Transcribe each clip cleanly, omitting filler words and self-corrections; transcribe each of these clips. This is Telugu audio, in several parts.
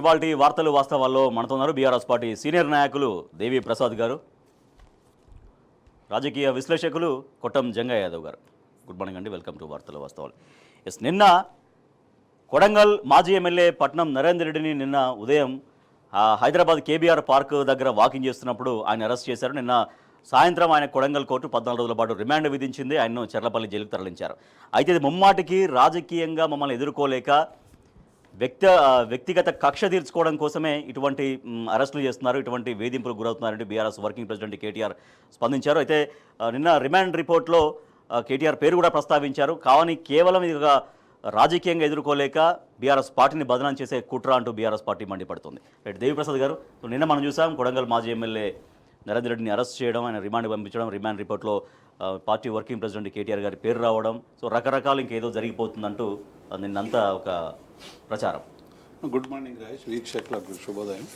ఇవాల్టి వార్తలు వాస్తవాల్లో మనతో ఉన్నారు బీఆర్ఎస్ పార్టీ సీనియర్ నాయకులు దేవి ప్రసాద్ గారు, రాజకీయ విశ్లేషకులు కొట్టం జంగయ్య యాదవ్ గారు. గుడ్ మార్నింగ్ అండి, వెల్కమ్ టు వార్తలు వాస్తవాలు. నిన్న కొడంగల్ మాజీ ఎమ్మెల్యే పట్నం నరేందర్ రెడ్డిని నిన్న ఉదయం హైదరాబాద్ కేబీఆర్ పార్క్ దగ్గర వాకింగ్ చేస్తున్నప్పుడు ఆయన అరెస్ట్ చేశారు. నిన్న సాయంత్రం ఆయన కొడంగల్ కోర్టు 14 రోజుల పాటు రిమాండ్ విధించింది. ఆయన్ను చెర్లపల్లి జైలుకు తరలించారు. అయితే ఇది ముమ్మాటికి రాజకీయంగా మమ్మల్ని ఎదుర్కోలేక వ్యక్తిగత కక్ష తీర్చుకోవడం కోసమే ఇటువంటి అరెస్టులు చేస్తున్నారు, ఇటువంటి వేధింపులకు గురవుతున్నారంటే బీఆర్ఎస్ వర్కింగ్ ప్రెసిడెంట్ కేటీఆర్ స్పందించారు. అయితే నిన్న రిమాండ్ రిపోర్ట్లో కేటీఆర్ పేరు కూడా ప్రస్తావించారు. కావని కేవలం ఇది రాజకీయంగా ఎదుర్కోలేక బీఆర్ఎస్ పార్టీని బదనాం చేసే కుట్ర అంటూ బీఆర్ఎస్ పార్టీ మండిపడుతుంది. రైట్ దేవిప్రసాద్ గారు, నిన్న మనం చూసాం కొడంగల్ మాజీ ఎమ్మెల్యే నరేందర్ రెడ్డిని అరెస్ట్ చేయడం, ఆయన రిమాండ్ పంపించడం, రిమాండ్ రిపోర్ట్లో పార్టీ వర్కింగ్ ప్రెసిడెంట్ కేటీఆర్ గారి పేరు రావడం, సో రకరకాలు ఇంకేదో జరిగిపోతుందంటూ నిన్నంతా ఒక ప్రచారం. గుడ్ మార్నింగ్ రాజేష్, వీక్షకులకు శుభోదయం.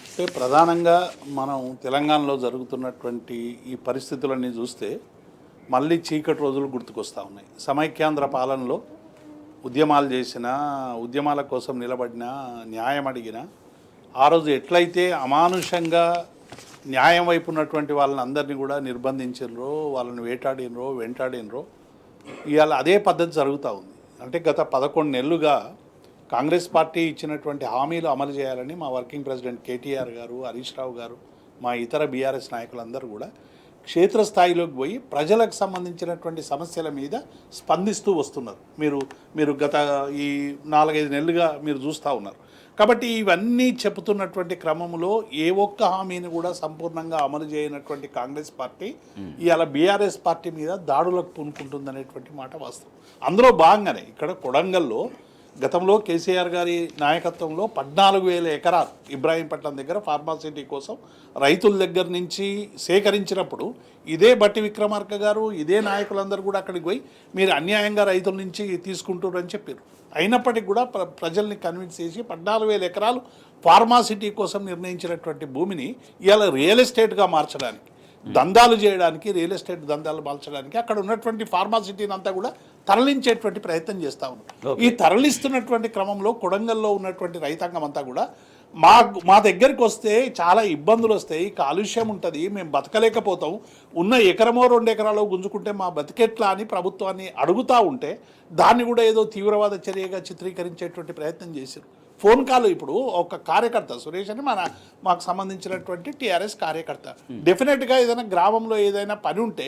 అంటే ప్రధానంగా మనం తెలంగాణలో జరుగుతున్నటువంటి ఈ పరిస్థితులన్నీ చూస్తే మళ్ళీ చీకటి రోజులు గుర్తుకొస్తూ ఉన్నాయి. సమైక్యాంధ్ర పాలనలో ఉద్యమాలు చేసినా, ఉద్యమాల కోసం నిలబడినా, న్యాయం అడిగినా, ఆ రోజు ఎట్లయితే అమానుషంగా న్యాయం వైపు ఉన్నటువంటి వాళ్ళని అందరినీ కూడా నిర్బంధించినరో, వాళ్ళని వెంటాడినరో ఇవాళ అదే పద్ధతి జరుగుతూ ఉంది. అంటే గత 11 నెలలుగా కాంగ్రెస్ పార్టీ ఇచ్చినటువంటి హామీలు అమలు చేయాలని మా వర్కింగ్ ప్రెసిడెంట్ కేటీఆర్ గారు, హరీష్ రావు గారు, మా ఇతర బీఆర్ఎస్ నాయకులందరూ కూడా క్షేత్రస్థాయిలోకి పోయి ప్రజలకు సంబంధించినటువంటి సమస్యల మీద స్పందిస్తూ వస్తున్నారు. మీరు గత ఈ 4-5 నెలలుగా మీరు చూస్తూ ఉన్నారు. కాబట్టి ఇవన్నీ చెబుతున్నటువంటి క్రమంలో ఏ ఒక్క హామీని కూడా సంపూర్ణంగా అమలు చేయనటువంటి కాంగ్రెస్ పార్టీ ఇవాళ బీఆర్ఎస్ పార్టీ మీద దాడులకు పూనుకుంటుందనేటువంటి మాట వాస్తవం. అందులో భాగంగానే ఇక్కడ కొడంగల్లో గతంలో కేసీఆర్ గారి నాయకత్వంలో 14,000 ఎకరాలు ఇబ్రాహీంపట్నం దగ్గర ఫార్మాసిటీ కోసం రైతుల దగ్గర నుంచి సేకరించినప్పుడు ఇదే బట్టి విక్రమార్క గారు, ఇదే నాయకులందరూ కూడా అక్కడికి పోయి మీరు అన్యాయంగా రైతుల నుంచి తీసుకుంటారని చెప్పారు. అయినప్పటికీ కూడా ప్రజల్ని కన్విన్స్ చేసి 14,000 ఎకరాలు ఫార్మాసిటీ కోసం నిర్ణయించినటువంటి భూమిని ఇవాళ రియల్ ఎస్టేట్గా మార్చడానికి, దందాలు చేయడానికి, రియల్ ఎస్టేట్ దందాలు మార్చడానికి అక్కడ ఉన్నటువంటి ఫార్మాసిటీని అంతా కూడా తరలించేటువంటి ప్రయత్నం చేస్తూ ఉన్నారు. ఈ తరలిస్తున్నటువంటి క్రమంలో కొడంగల్లో ఉన్నటువంటి రైతాంగం అంతా కూడా మా దగ్గరికి వస్తే చాలా ఇబ్బందులు వస్తాయి, కాలుష్యం ఉంటుంది, మేము బతకలేకపోతాం, ఉన్న 1-2 ఎకరాలు గుంజుకుంటే మా బతికెట్లా అని ప్రభుత్వాన్ని అడుగుతూ ఉంటే దాన్ని కూడా ఏదో తీవ్రవాద చర్యగా చిత్రీకరించేటువంటి ప్రయత్నం చేశారు. ఫోన్ కాల్ ఇప్పుడు ఒక కార్యకర్త సురేష్ అని మాకు సంబంధించినటువంటి టీఆర్ఎస్ కార్యకర్త డెఫినెట్గా ఏదైనా గ్రామంలో ఏదైనా పని ఉంటే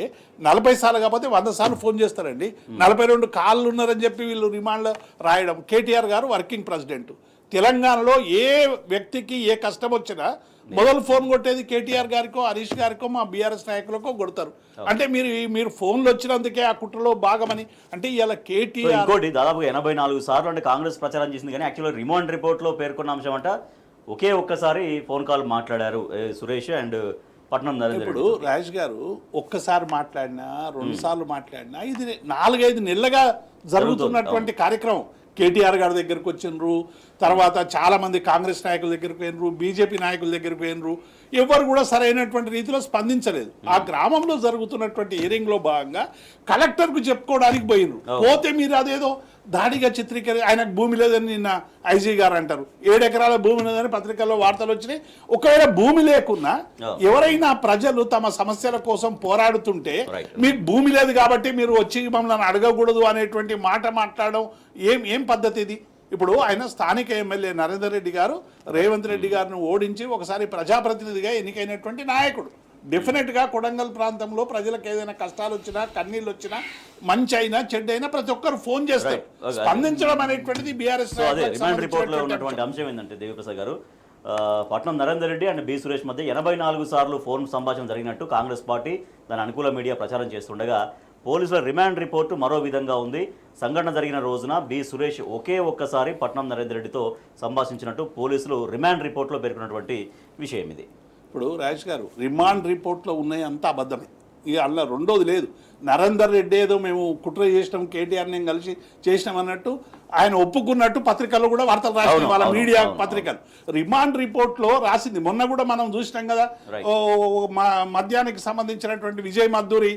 40 సార్లు కాకపోతే 100 సార్లు ఫోన్ చేస్తారండి. 42 కాళ్ళు ఉన్నారని చెప్పి వీళ్ళు రిమాండ్లో రాయడం. కేటీఆర్ గారు వర్కింగ్ ప్రెసిడెంట్. తెలంగాణలో ఏ వ్యక్తికి ఏ కష్టం వచ్చినా మొదలు ఫోన్ కొట్టేది కేటీఆర్ గారికో, హరీష్ గారికో, మా బీఆర్ఎస్ నాయకులకో కొడతారు. అంటే మీరు ఫోన్లు వచ్చినందుకే ఆ కుట్రలో భాగమని అంటే ఇలా కేటీఆర్ ఇంకోటి దాదాపు 84 సార్లు అంటే కాంగ్రెస్ ప్రచారం చేసింది. కానీ యాక్చువల్గా రిమాండ్ రిపోర్ట్లో పేర్కొన్న అంశం అంట ఒక్కసారి ఫోన్ కాల్ మాట్లాడారు సురేష్ అండ్ పట్నం నరేందర్. ఇప్పుడు రాజేష్ గారు ఒక్కసారి మాట్లాడినా, 2 సార్లు మాట్లాడినా ఇది 4-5 నెలలుగా జరుగుతున్నటువంటి కార్యక్రమం. కేటీఆర్ గారి దగ్గరికి వచ్చిండ్రు, తర్వాత చాలామంది కాంగ్రెస్ నాయకుల దగ్గరికి పోయినరు, బీజేపీ నాయకుల దగ్గరికి పోయినరు, ఎవరు కూడా సరైనటువంటి రీతిలో స్పందించలేదు. ఆ గ్రామంలో జరుగుతున్నటువంటి హియరింగ్లో భాగంగా కలెక్టర్కు చెప్పుకోవడానికి పోయినరు. పోతే మీరు అదేదో దాడిగా ఆయనకు భూమి లేదని నిన్న ఐజీ గారు అంటారు. 7 ఎకరాల భూమి లేదని పత్రికల్లో వార్తలు వచ్చినాయి. ఒకవేళ భూమి లేకున్నా ఎవరైనా ప్రజలు తమ సమస్యల కోసం పోరాడుతుంటే మీకు భూమి లేదు కాబట్టి మీరు వచ్చి మమ్మల్ని అడగకూడదు అనేటువంటి మాట మాట్లాడడం ఏం పద్ధతి ఇది? ఇప్పుడు ఆయన స్థానిక ఎమ్మెల్యే నరేందర్ రెడ్డి గారు రేవంత్ రెడ్డి గారిని ఓడించి ఒకసారి ప్రజాప్రతినిధిగా ఎన్నికైనటువంటి నాయకుడు. డెఫినెట్గా కొడంగల్ ప్రాంతంలో ప్రజలకు ఏదైనా కష్టాలు వచ్చినా, కన్నీళ్ళు వచ్చినా, మంచి అయినా చెడ్డైనా ప్రతి ఒక్కరు ఫోన్ చేస్తారు. స్పందించడం అనేటువంటిది బీఆర్ఎస్ రిమాండ్ రిపోర్ట్లో ఉన్నటువంటి అంశం ఏంటంటే దేవిప్రసాద్ గారు, పట్నం నరేందర్ రెడ్డి అండ్ బి సురేష్ మధ్య 84 సార్లు ఫోన్ సంభాషణ జరిగినట్టు కాంగ్రెస్ పార్టీ దాని అనుకూల మీడియా ప్రచారం చేస్తుండగా పోలీసుల రిమాండ్ రిపోర్టు మరో విధంగా ఉంది. సంఘటన జరిగిన రోజున బి సురేష్ ఒక్కసారి పట్నం నరేందర్ రెడ్డితో సంభాషించినట్టు పోలీసులు రిమాండ్ రిపోర్ట్లో పేర్కొన్నటువంటి విషయం ఇది. ఇప్పుడు రాజేష్ గారు రిమాండ్ రిపోర్ట్లో ఉన్నాయి అంతా అబద్ధమే. ఇక అలా రెండోది లేదు. నరేందర్ రెడ్డి ఏదో మేము కుట్ర చేసినాం, కేటీఆర్ నేను కలిసి చేసినాం అన్నట్టు ఆయన ఒప్పుకున్నట్టు పత్రికల్లో కూడా వార్తలు రాసినాయి, వాళ్ళ మీడియా పత్రికలు. రిమాండ్ రిపోర్ట్లో రాసింది మొన్న కూడా మనం చూసినాం కదా, మద్యానికి సంబంధించినటువంటి విజయ్ మద్దూరి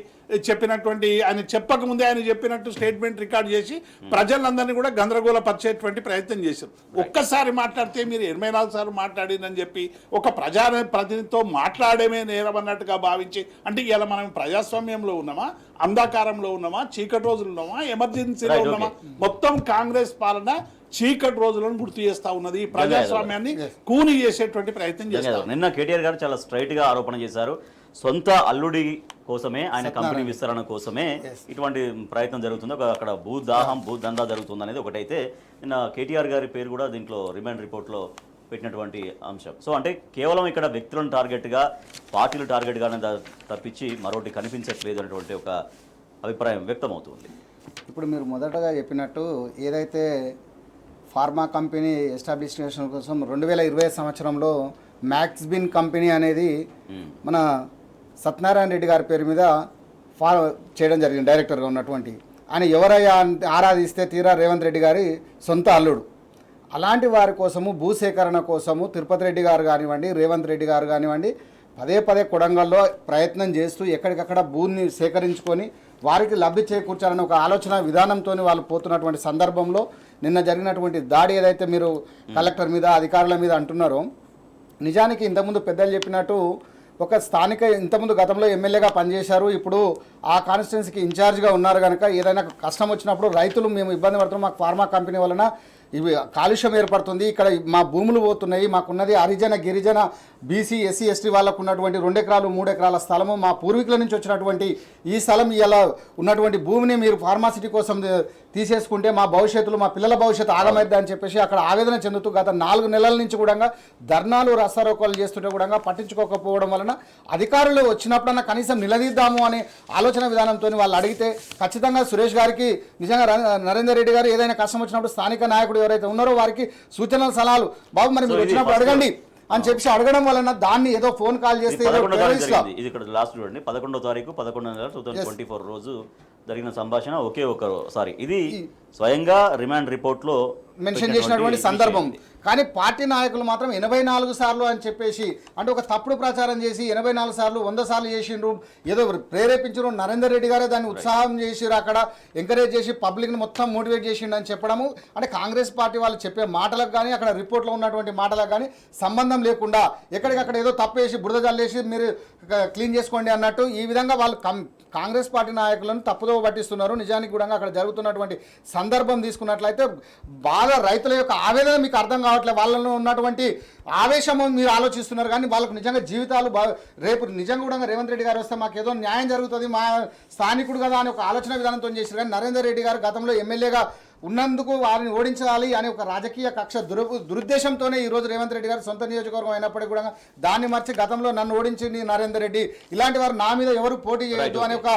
చెప్పినటువంటి ఆయన చెప్పకముందే ఆయన చెప్పినట్టు స్టేట్మెంట్ రికార్డ్ చేసి ప్రజలందరినీ కూడా గందరగోళపరిచేటువంటి ప్రయత్నం చేశారు. ఒక్కసారి మాట్లాడితే మీరు 24 సార్లు మాట్లాడిందని చెప్పి ఒక ప్రజాప్రతినిధితో మాట్లాడమే నేరం అన్నట్టుగా భావించి, అంటే ఇలా మనం ప్రజాస్వామ్యంలో ఉన్నామా, అంధకారంలో ఉన్నామా, చీకటి రోజులు ఉన్నామా, ఎమర్జెన్సీలో ఉన్నామా? మొత్తం కాంగ్రెస్ పాలన చీకటి రోజులను గుర్తు చేస్తా ఉన్నది. ఈ ప్రజాస్వామ్యాన్ని కూని చేసేటువంటి ప్రయత్నం చేస్తారు. నిన్న కేటీఆర్ గారు చాలా స్ట్రైట్ గా ఆరోపణ చేశారు, సొంత అల్లుడి కోసమే, ఆయన కంపెనీ విస్తరణ కోసమే ఇటువంటి ప్రయత్నం జరుగుతుంది, అక్కడ భూదాహం భూదందా జరుగుతుంది అనేది ఒకటైతే, నిన్న కేటీఆర్ గారి పేరు కూడా దీంట్లో రిమాండ్ రిపోర్ట్లో పెట్టినటువంటి అంశం. సో అంటే కేవలం ఇక్కడ వ్యక్తులను టార్గెట్గా, పార్టీలు టార్గెట్గానే తప్పించి మరొకటి కనిపించట్లేదు అనేటువంటి ఒక అభిప్రాయం వ్యక్తమవుతుంది. ఇప్పుడు మీరు మొదటగా చెప్పినట్టు ఏదైతే ఫార్మా కంపెనీ ఎస్టాబ్లిష్మెంట్ కోసం 2020 సంవత్సరంలో మ్యాక్స్బిన్ కంపెనీ అనేది మన సత్యనారాయణ రెడ్డి గారి పేరు మీద చేయడం జరిగింది, డైరెక్టర్గా ఉన్నటువంటి ఆయన. ఎవరయ్యా ఆరాధిస్తే తీరా రేవంత్ రెడ్డి గారి సొంత అల్లుడు. అలాంటి వారి కోసము, భూసేకరణ కోసము తిరుపతి రెడ్డి గారు కానివ్వండి, రేవంత్ రెడ్డి గారు కానివ్వండి, పదే పదే కొడంగల్లో ప్రయత్నం చేస్తూ ఎక్కడికక్కడ భూమిని సేకరించుకొని వారికి లబ్ధి చేకూర్చాలని ఒక ఆలోచన విధానంతో వాళ్ళు పోతున్నటువంటి సందర్భంలో నిన్న జరిగినటువంటి దాడి ఏదైతే మీరు కలెక్టర్ మీద, అధికారుల మీద అంటున్నారో, నిజానికి ఇంతకుముందు పెద్దలు చెప్పినట్టు ఒక స్థానిక ఇంతకుముందు గతంలో ఎమ్మెల్యేగా పనిచేశారు, ఇప్పుడు ఆ కాన్స్టిట్యున్సీకి ఇన్ఛార్జ్గా ఉన్నారు కనుక ఏదైనా కష్టం వచ్చినప్పుడు రైతులు మేము ఇబ్బంది పడుతున్నాం, మాకు ఫార్మా కంపెనీ వలన ఇవి కాలుష్యం ఏర్పడుతుంది, ఇక్కడ మా భూములు పోతున్నాయి, మాకున్నది హరిజన గిరిజన బీసీ ఎస్సీ ఎస్టీ వాళ్ళకు ఉన్నటువంటి 2 ఎకరాలు 3 ఎకరాల స్థలము, మా పూర్వీకుల నుంచి వచ్చినటువంటి ఈ స్థలం ఇలా ఉన్నటువంటి భూమిని మీరు ఫార్మాసిటీ కోసం తీసేసుకుంటే మా భవిష్యత్తులో, మా పిల్లల భవిష్యత్తు ఆగమైద్ది అని చెప్పేసి అక్కడ ఆవేదన చెందుతూ గత 4 నెలల నుంచి కూడా ధర్నాలు రస్తారోకోలు చేస్తుంటే కూడా పట్టించుకోకపోవడం వలన అధికారులు వచ్చినప్పుడన్నా కనీసం నిలదీద్దాము అనే ఆలోచన విధానంతో వాళ్ళు అడిగితే ఖచ్చితంగా సురేష్ గారికి నిజంగా నరేందర్ రెడ్డి గారు ఏదైనా కష్టం వచ్చినప్పుడు స్థానిక నాయకుడు ఎవరైతే ఉన్నారో వారికి సూచనలు సలహాలు, బాబు మరి మీరు వచ్చినప్పుడు అడగండి అని చెప్పి అడగడం వలన దాన్ని ఏదో ఫోన్ కాల్ చేస్తే ఇది ఇక్కడ లాస్ట్ చూడండి 11వ తారీఖు 11/2024 రోజు జరిగిన సంభాషణ ఒకేసారి ఇది స్వయంగా రిమాండ్ రిపోర్ట్లో మెన్షన్ చేసినటువంటి సందర్భం. కానీ పార్టీ నాయకులు మాత్రం 84 సార్లు అని చెప్పేసి, అంటే ఒక తప్పుడు ప్రచారం చేసి 84 సార్లు 100 సార్లు చేసిండ్రు, ఏదో ప్రేరేపించారు. నరేందర్ రెడ్డి గారే దాన్ని ఉత్సాహం చేసిరు, అక్కడ ఎంకరేజ్ చేసి పబ్లిక్ని మొత్తం మోటివేట్ చేసిండు అని చెప్పడము, అంటే కాంగ్రెస్ పార్టీ వాళ్ళు చెప్పే మాటలకు కానీ అక్కడ రిపోర్ట్లో ఉన్నటువంటి మాటలకు కానీ సంబంధం లేకుండా ఎక్కడికక్కడ ఏదో తప్పేసి బురద జల్లేసి మీరు క్లీన్ చేసుకోండి అన్నట్టు ఈ విధంగా వాళ్ళు కాంగ్రెస్ పార్టీ నాయకులను తప్పుదో పట్టిస్తున్నారు. నిజానికి కూడా అక్కడ జరుగుతున్నటువంటి సందర్భం తీసుకున్నట్లయితే బాగా రైతుల యొక్క ఆవేదన మీకు అర్థం కావట్లేదు, వాళ్ళలో ఉన్నటువంటి ఆవేశము మీరు ఆలోచిస్తున్నారు. కానీ వాళ్ళకు నిజంగా జీవితాలు రేపు నిజంగా కూడా రేవంత్ రెడ్డి గారు వస్తే మాకు ఏదో న్యాయం జరుగుతుంది, మా స్థానికుడు కదా అని ఒక ఆలోచన విధానంతో చేశారు. కానీ నరేందర్ రెడ్డి గారు గతంలో ఎమ్మెల్యేగా ఉన్నందుకు వారిని ఓడించాలి అనే ఒక రాజకీయ కక్ష దురుద్దేశంతోనే ఈరోజు రేవంత్ రెడ్డి గారు సొంత నియోజకవర్గం అయినప్పటికీ కూడా దాన్ని మర్చి గతంలో నన్ను ఓడించింది నరేందర్ రెడ్డి, ఇలాంటి వారు నా మీద ఎవరు పోటీ చేయొద్దు అనే ఒక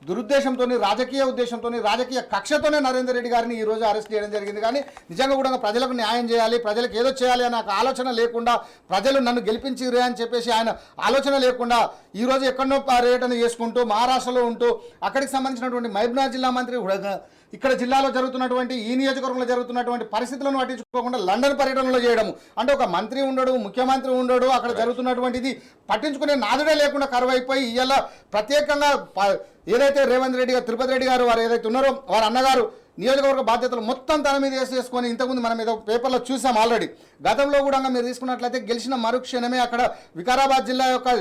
దురుద్దేశంతో, రాజకీయ ఉద్దేశంతో, రాజకీయ కక్షతోనే నరేందర్ రెడ్డి గారిని ఈరోజు అరెస్ట్ చేయడం జరిగింది. కానీ నిజంగా కూడా ప్రజలకు న్యాయం చేయాలి, ప్రజలకు ఏదో చేయాలి అనే ఆలోచన లేకుండా, ప్రజలు నన్ను గెలిపించిరే అని చెప్పేసి ఆయన ఆలోచన లేకుండా ఈరోజు ఎక్కడో పర్యటన చేసుకుంటూ మహారాష్ట్రలో ఉంటూ అక్కడికి సంబంధించినటువంటి మహబూబ్నగర్ జిల్లా మంత్రి ఇక్కడ జిల్లాలో జరుగుతున్నటువంటి ఈ నియోజకవర్గంలో జరుగుతున్నటువంటి పరిస్థితులను పట్టించుకోకుండా లండన్ పర్యటనలో చేయడము, అంటే ఒక మంత్రి ఉండడు, ముఖ్యమంత్రి ఉండడు, అక్కడ జరుగుతున్నటువంటిది పట్టించుకునే నాదుడే లేకుండా కరువైపోయి ఇలా ప్రత్యేకంగా ఏదైతే రేవంత్ రెడ్డి గారు, తిరుపతి రెడ్డి గారు వారు ఏదైతే ఉన్నారో వారి అన్నగారు నియోజకవర్గ బాధ్యతలు మొత్తం తన మీద వేసుకొని ఇంతకుముందు మనం ఏదో పేపర్లో చూసాం ఆల్రెడీ. గతంలో కూడా మీరు తీసుకున్నట్లయితే గెలిచిన మరుక్షణమే అక్కడ వికారాబాద్ జిల్లా యొక్క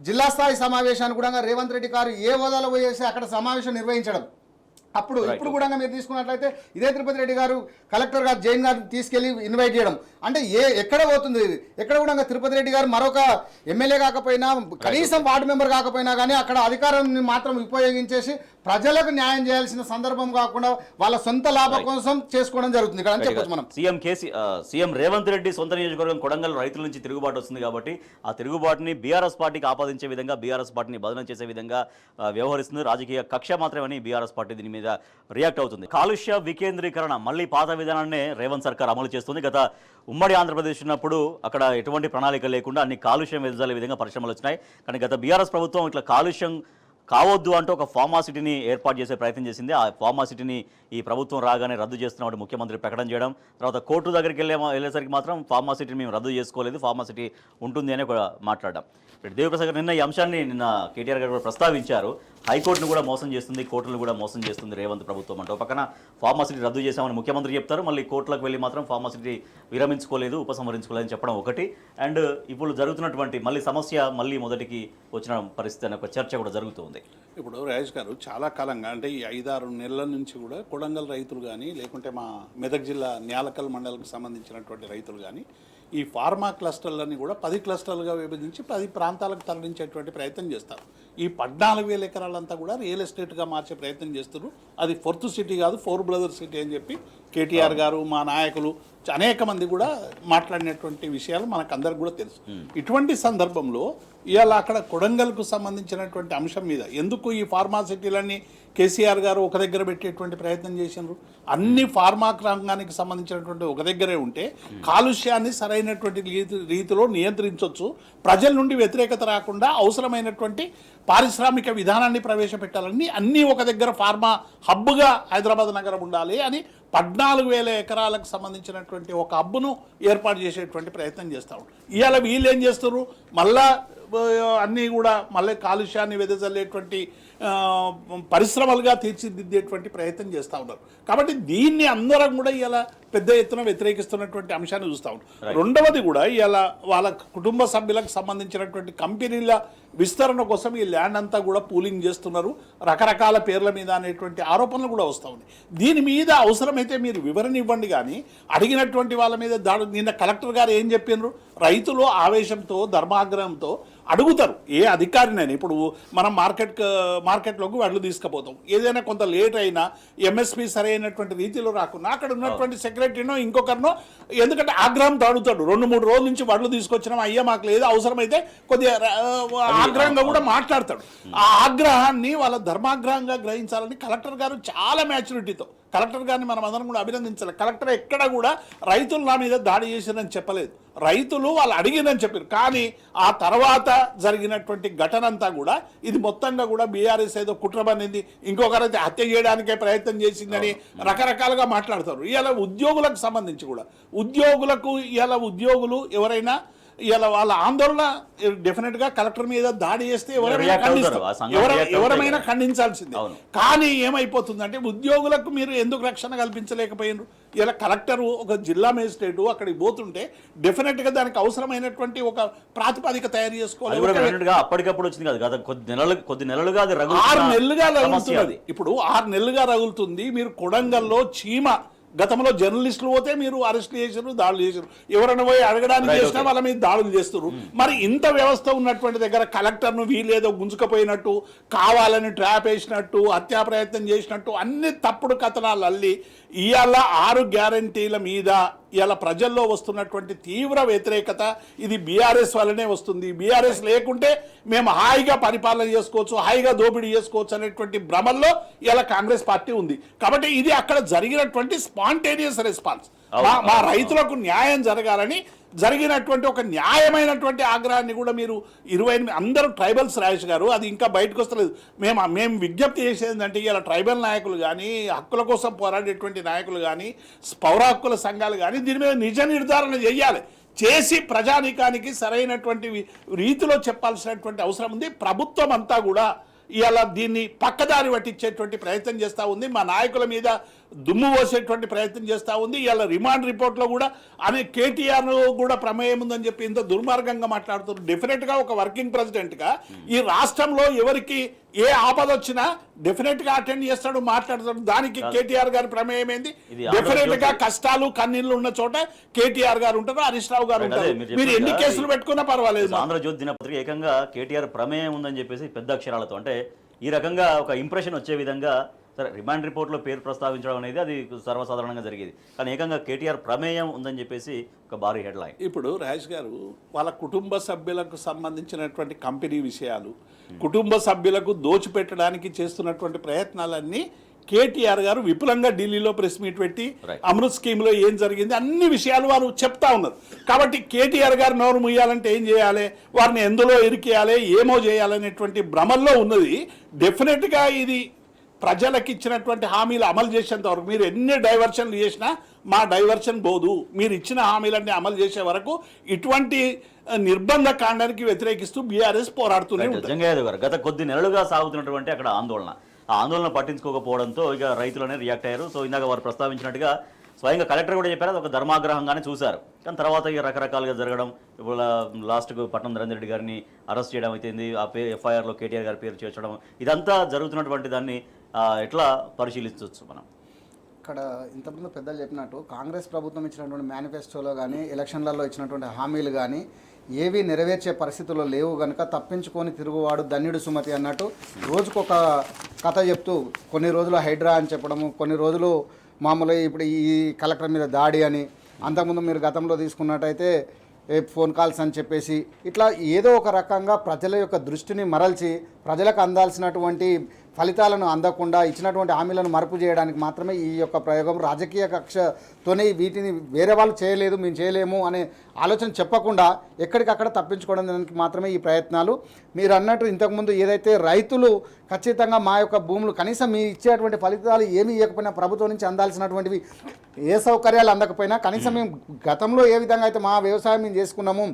జిల్లా స్థాయి సమావేశాన్ని కూడా రేవంత్ రెడ్డి గారు ఏ హోదాలో పోయేసి అక్కడ సమావేశం నిర్వహించడం. ఇప్పుడు కూడా మీరు తీసుకున్నట్లయితే ఇదే తిరుపతి రెడ్డి గారు కలెక్టర్ గారు జైన్ గారిని తీసుకెళ్లి ఇన్వైట్ చేయడం, అంటే ఎక్కడ పోతుంది ఇది? ఎక్కడ కూడా తిరుపతి రెడ్డి గారు మరొక ఎమ్మెల్యే కాకపోయినా, కనీసం వార్డు మెంబర్ కాకపోయినా కానీ అక్కడ అధికారాన్ని మాత్రం ఉపయోగించేసి ప్రజలకు న్యాయం చేయాల్సిన సందర్భం కాకుండా వాళ్ళ సొంత లాభం కోసం చేసుకోవడం జరుగుతుంది ఇక్కడ అని చెప్పొచ్చు మనం. సీఎం రేవంత్ రెడ్డి సొంత నియోజకవర్గం కొడంగల్ రైతుల నుంచి తిరుగుబాటు వస్తుంది కాబట్టి ఆ తిరుగుబాటుని బీఆర్ఎస్ పార్టీకి ఆపాదించే విధంగా, బీఆర్ఎస్ పార్టీని బదనం చేసే విధంగా వ్యవహరిస్తుంది. రాజకీయ కక్ష మాత్రమని బీఆర్ఎస్ పార్టీ దీని మీద రియాక్ట్ అవుతుంది. కాలుష్య వికేంద్రీకరణ మళ్ళీ పాత విధానాన్ని రేవంత్ సర్కార్ అమలు చేస్తుంది. గత ఉమ్మడి ఆంధ్రప్రదేశ్ ఉన్నప్పుడు అక్కడ ఎటువంటి ప్రణాళిక లేకుండా అన్ని కాలుష్యం వెదజల్లే విధంగా పరిశ్రమలు వచ్చినాయి. కానీ గత బీఆర్ఎస్ ప్రభుత్వం ఇట్లా కాలుష్యం కావద్దు అంటూ ఒక ఫార్మాసిటీని ఏర్పాటు చేసే ప్రయత్నం చేసింది. ఆ ఫార్మాసిటీని ఈ ప్రభుత్వం రాగానే రద్దు చేస్తున్నట్టు ముఖ్యమంత్రి ప్రకటన చేయడం, తర్వాత కోర్టు దగ్గరికి వెళ్ళేసరికి మాత్రం ఫార్మాసిటీని మేము రద్దు చేసుకోలేదు, ఫార్మాసిటీ ఉంటుంది అని మాట్లాడడం. దేవిప్రసాద్ గారు నిన్న ఈ అంశాన్ని కేటీఆర్ గారు కూడా ప్రస్తావించారు. హైకోర్టును కూడా మోసం చేస్తుంది, కోర్టులను కూడా మోసం చేస్తుంది రేవంత్ ప్రభుత్వం అంటే. ఒక పక్కన ఫార్మాసిటీ రద్దు చేశామని ముఖ్యమంత్రి చెప్తారు, మళ్ళీ కోర్టులకు వెళ్ళి మాత్రం ఫార్మాసిటీ విరమించుకోలేదు, ఉపసంహరించుకోలేదని చెప్పడం ఒకటి. అండ్ ఇప్పుడు జరుగుతున్నటువంటి మళ్ళీ సమస్య మళ్ళీ మొదటికి వచ్చిన పరిస్థితి అనే ఒక చర్చ కూడా జరుగుతుంది. ఇప్పుడు రాజేష్ గారు చాలా కాలంగా అంటే ఈ 5-6 నెలల నుంచి కూడా కొడంగల్ రైతులు కానీ లేకుంటే మా మెదక్ జిల్లా న్యాలకల్ మండలంకి సంబంధించినటువంటి రైతులు కానీ ఈ ఫార్మా క్లస్టర్లని కూడా 10 క్లస్టర్లుగా విభజించి 10 ప్రాంతాలకు తరలించేటువంటి ప్రయత్నం చేస్తారు. ఈ 14,000 ఎకరాలంతా కూడా రియల్ ఎస్టేట్గా మార్చే ప్రయత్నం చేస్తున్నారు. అది 4th సిటీ కాదు, 4 బ్రదర్ సిటీ అని చెప్పి కేటీఆర్ గారు, మా నాయకులు అనేక మంది కూడా మాట్లాడినటువంటి విషయాలు మనకు అందరికి కూడా తెలుసు. ఇటువంటి సందర్భంలో ఇవాళ అక్కడ కొడంగల్కు సంబంధించినటువంటి అంశం మీద ఎందుకు ఈ ఫార్మా సిటీలన్నీ కేసీఆర్ గారు ఒక దగ్గర పెట్టేటువంటి ప్రయత్నం చేసినారు? అన్ని ఫార్మా రంగానికి సంబంధించినటువంటి ఒక దగ్గరే ఉంటే కాలుష్యాన్ని సరైనటువంటి రీతిలో నియంత్రించవచ్చు, ప్రజల నుండి వ్యతిరేకత రాకుండా అవసరమైనటువంటి పారిశ్రామిక విధానాన్ని ప్రవేశపెట్టాలని అన్నీ ఒక దగ్గర ఫార్మా హబ్గా హైదరాబాద్ నగరం ఉండాలి అని 14,000 ఎకరాలకు సంబంధించినటువంటి ఒక హబ్ను ఏర్పాటు చేసేటువంటి ప్రయత్నం చేస్తూ ఉంటారు. ఇవాళ వీళ్ళు ఏం చేస్తారు? మళ్ళా అన్నీ కూడా మళ్ళీ కాలుష్యాన్ని వెదజల్లేటువంటి పరిశ్రమలుగా తీర్చిదిద్దేటువంటి ప్రయత్నం చేస్తూ ఉన్నారు. కాబట్టి దీన్ని అందరం కూడా ఇలా పెద్ద ఎత్తున వ్యతిరేకిస్తున్నటువంటి అంశాన్ని చూస్తూ ఉంటాం. రెండవది కూడా ఇలా వాళ్ళ కుటుంబ సభ్యులకు సంబంధించినటువంటి కంపెనీల విస్తరణ కోసం ఈ ల్యాండ్ అంతా కూడా పూలింగ్ చేస్తున్నారు, రకరకాల పేర్ల మీద అనేటువంటి ఆరోపణలు కూడా వస్తూ ఉన్నాయి. దీని మీద అవసరమైతే మీరు వివరణ ఇవ్వండి, కానీ అడిగినటువంటి వాళ్ళ మీద నిన్న కలెక్టర్ గారు ఏం చెప్పినారు? రైతులు ఆవేశంతో ధర్మాగ్రహంతో అడుగుతారు ఏ అధికారినైనా. ఇప్పుడు మనం మార్కెట్లోకి వడ్లు తీసుకుపోతాం, ఏదైనా కొంత లేట్ అయినా ఎంఎస్పి సరైనటువంటి రీతిలో రాకుండా అక్కడ ఉన్నటువంటి సెక్రటరీనో ఇంకొకరినో ఎందుకంటే ఆగ్రహంతో అడుగుతాడు. 2-3 రోజుల నుంచి వడ్లు తీసుకొచ్చినాం, అయ్యా మాకు లేదు, అవసరమైతే కొద్దిగా ఆగ్రహంగా కూడా మాట్లాడతాడు. ఆ ఆగ్రహాన్ని వాళ్ళ ధర్మాగ్రహంగా గ్రహించాలని కలెక్టర్ గారు చాలా మ్యాచ్యూరిటీతో, కలెక్టర్ గారిని మనం అందరం కూడా అభినందించాలి. కలెక్టర్ ఎక్కడ కూడా రైతులు నా మీద దాడి చేసిరని చెప్పలేదు, రైతులు వాళ్ళు అడిగిరని చెప్పారు. కానీ ఆ తర్వాత జరిగినటువంటి ఘటన అంతా కూడా ఇది మొత్తంగా కూడా బీఆర్ఎస్ ఏదో కుట్రబనింది, ఇంకొకరైతే హత్య చేయడానికే ప్రయత్నం చేసిందని రకరకాలుగా మాట్లాడతారు. ఇవాళ ఉద్యోగులకు సంబంధించి కూడా ఉద్యోగులు ఎవరైనా ఇలా వాళ్ళ ఆందోళన డెఫినెట్గా కలెక్టర్ మీద దాడి చేస్తే ఎవరైనా ఖండించాల్సిందే. కానీ ఏమైపోతుందంటే ఉద్యోగులకు మీరు ఎందుకు రక్షణ కల్పించలేకపోయినారు? ఇలా కలెక్టర్ ఒక జిల్లా మేజిస్ట్రేటు అక్కడికి పోతుంటే డెఫినెట్గా దానికి అవసరమైనటువంటి ఒక ప్రాతిపదిక తయారు చేసుకోవాలి. అప్పటికప్పుడు వచ్చింది కదా, కొద్ది నెలలుగా 6 నెలలుగా రగులుతున్నది. ఇప్పుడు 6 నెలలుగా రగులుతుంది. మీరు కొడంగల్లో చీమ గతంలో జర్నలిస్టులు పోతే మీరు అరెస్ట్ చేసారు, దాడులు చేశారు, ఎవరైనా పోయి అడగడానికి చేసినా వాళ్ళ మీద దాడులు చేస్తారు. మరి ఇంత వ్యవస్థ ఉన్నటువంటి దగ్గర కలెక్టర్ను వీళ్ళేదో గుంజుకపోయినట్టు, కావాలని ట్రాప్ వేసినట్టు, హత్యా ప్రయత్నం చేసినట్టు అన్ని తప్పుడు కథనాలు అల్లి ఇవాళ 6 గ్యారంటీల మీద ఇవాళ ప్రజల్లో వస్తున్నటువంటి తీవ్ర వ్యతిరేకత ఇది బీఆర్ఎస్ వల్లనే వస్తుంది. బీఆర్ఎస్ లేకుంటే మేము హాయిగా పరిపాలన చేసుకోవచ్చు, హాయిగా దోపిడీ చేసుకోవచ్చు అనేటువంటి భ్రమల్లో ఇలా కాంగ్రెస్ పార్టీ ఉంది. కాబట్టి ఇది అక్కడ జరిగినటువంటి స్పాంటేనియస్ రెస్పాన్స్. మా రైతులకు న్యాయం జరగాలని జరిగినటువంటి ఒక న్యాయమైనటువంటి ఆగ్రహాన్ని కూడా మీరు 28 అందరూ ట్రైబల్స్ రాజేష్ గారు, అది ఇంకా బయటకు వస్తలేదు. మేము విజ్ఞప్తి చేసేది ఏంటంటే ఇలా ట్రైబల్ నాయకులు కానీ, హక్కుల కోసం పోరాడేటువంటి నాయకులు కానీ, పౌర హక్కుల సంఘాలు కానీ దీని మీద నిజ నిర్ధారణ చేసి ప్రజానీకానికి సరైనటువంటి రీతిలో చెప్పాల్సినటువంటి అవసరం ఉంది. ప్రభుత్వం అంతా కూడా ఇలా దీన్ని పక్కదారి పట్టించేటువంటి ప్రయత్నం చేస్తూ ఉంది, మా నాయకుల మీద దుమ్ము పోసేటువంటి ప్రయత్నం చేస్తూ ఉంది. ఇలా రిమాండ్ రిపోర్ట్లో కూడా కేటీఆర్ కూడా ప్రమేయం ఉందని చెప్పి ఇంత దుర్మార్గంగా మాట్లాడుతున్నారు. డెఫినెట్గా ఒక వర్కింగ్ ప్రెసిడెంట్గా ఈ రాష్ట్రంలో ఎవరికి ఏ ఆపద వచ్చినా డెఫినెట్గా అటెండ్ చేస్తాడు, మాట్లాడతాడు. దానికి కేటీఆర్ గారి ప్రమేయం ఏంది? డెఫినెట్గా కష్టాలు కన్నీళ్లు ఉన్న చోట కేటీఆర్ గారు ఉంటారు, హరీష్ రావు గారు ఉంటారు. మీరు ఎన్ని కేసులు పెట్టుకున్నా పర్వాలేదు. ఆంధ్రజ్యోతి దినపత్రిక ఏకంగా కేటీఆర్ ప్రమేయం ఉందని చెప్పేసి పెద్ద అక్షరాలతో, అంటే ఈ రకంగా ఒక ఇంప్రెషన్ వచ్చే విధంగా సరే రిమాండ్ రిపోర్ట్లో పేరు ప్రస్తావించడం అనేది అది సర్వసాధారణంగా జరిగేది, కానీ ఏకంగా కేటీఆర్ ప్రమేయం ఉందని చెప్పేసి ఒక భారీ హెడ్లైన్. ఇప్పుడు రాజేష్ గారు వాళ్ళ కుటుంబ సభ్యులకు సంబంధించినటువంటి కంపెనీ విషయాలు, కుటుంబ సభ్యులకు దోచిపెట్టడానికి చేస్తున్నటువంటి ప్రయత్నాలన్నీ కేటీఆర్ గారు విపులంగా ఢిల్లీలో ప్రెస్ మీట్ పెట్టి అమృత్ స్కీమ్లో ఏం జరిగింది అన్ని విషయాలు వారు చెప్తా ఉన్నారు. కాబట్టి కేటీఆర్ గారు నోరు ముయ్యాలంటే ఏం చేయాలి, వారిని ఎందులో ఇరికేయాలి, ఏమో చేయాలనేటువంటి భ్రమల్లో ఉన్నది. డెఫినెట్గా ఇది ప్రజలకు ఇచ్చినటువంటి హామీలు అమలు చేసేంత వరకు మీరు ఎన్ని డైవర్షన్లు చేసినా మా డైవర్షన్ పోదు, మీరు ఇచ్చిన హామీలన్నీ అమలు చేసే వరకు ఇటువంటి నిర్బంధ కాండానికి వ్యతిరేకిస్తూ బీఆర్ఎస్ పోరాడుతూనే ఉంటుంది. జంగయ్య గారు, గత కొద్ది నెలలుగా సాగుతున్నటువంటి అక్కడ ఆందోళన, ఆ ఆందోళన పట్టించుకోకపోవడంతో ఇక రైతులనే రియాక్ట్ అయ్యారు. సో ఇందాక వారు ప్రస్తావించినట్టుగా స్వయంగా కలెక్టర్ కూడా చెప్పారు, అది ఒక ధర్మాగ్రహంగానే చూశారు. కానీ తర్వాత ఇక రకరకాలుగా జరగడం, ఇప్పుడు లాస్ట్కు పట్నం నరేందర్ రెడ్డి గారిని అరెస్ట్ చేయడం అయితేంది, ఆ ఎఫ్ఐఆర్లో కేటీఆర్ గారి పేరు చేర్చడం, ఇదంతా జరుగుతున్నటువంటి దాన్ని ఎట్లా పరిశీలించవచ్చు మనం? ఇక్కడ ఇంతకుముందు పెద్దలు చెప్పినట్టు కాంగ్రెస్ ప్రభుత్వం ఇచ్చినటువంటి మేనిఫెస్టోలో కానీ ఎలక్షన్లలో ఇచ్చినటువంటి హామీలు కానీ ఏవి నెరవేర్చే పరిస్థితుల్లో లేవు కనుక తప్పించుకొని తిరుగువాడు ధన్యుడు సుమతి అన్నట్టు రోజుకొక కథ చెప్తూ కొన్ని రోజులు హైడ్రా అని చెప్పడము, కొన్ని రోజులు మామూలుగా ఇప్పుడు ఈ కలెక్టర్ మీద దాడి అని, అంతకుముందు మీరు గతంలో తీసుకున్నట్టయితే ఫోన్ కాల్స్ అని చెప్పేసి ఇట్లా ఏదో ఒక రకంగా ప్రజల యొక్క దృష్టిని మరల్చి ప్రజలకు అందాల్సినటువంటి ఫలితాలను అందకుండా ఇచ్చినటువంటి హామీలను మరుపు చేయడానికి మాత్రమే ఈ యొక్క ప్రయోగం. రాజకీయ కక్షతోనే వీటిని వేరే వాళ్ళు చేయలేదు, మేము చేయలేము అనే ఆలోచన చెప్పకుండా ఎక్కడికక్కడ తప్పించుకోవడానికి మాత్రమే ఈ ప్రయత్నాలు. మీరు అన్నట్టు ఇంతకుముందు ఏదైతే రైతులు ఖచ్చితంగా మా యొక్క భూములు కనీసం మీ ఇచ్చేటువంటి ఫలితాలు ఏమీ ఇవ్వకపోయినా ప్రభుత్వం నుంచి అందాల్సినటువంటివి ఏ సౌకర్యాలు అందకపోయినా కనీసం మేము గతంలో ఏ విధంగా అయితే మా వ్యవసాయం మేము చేసుకున్నాము,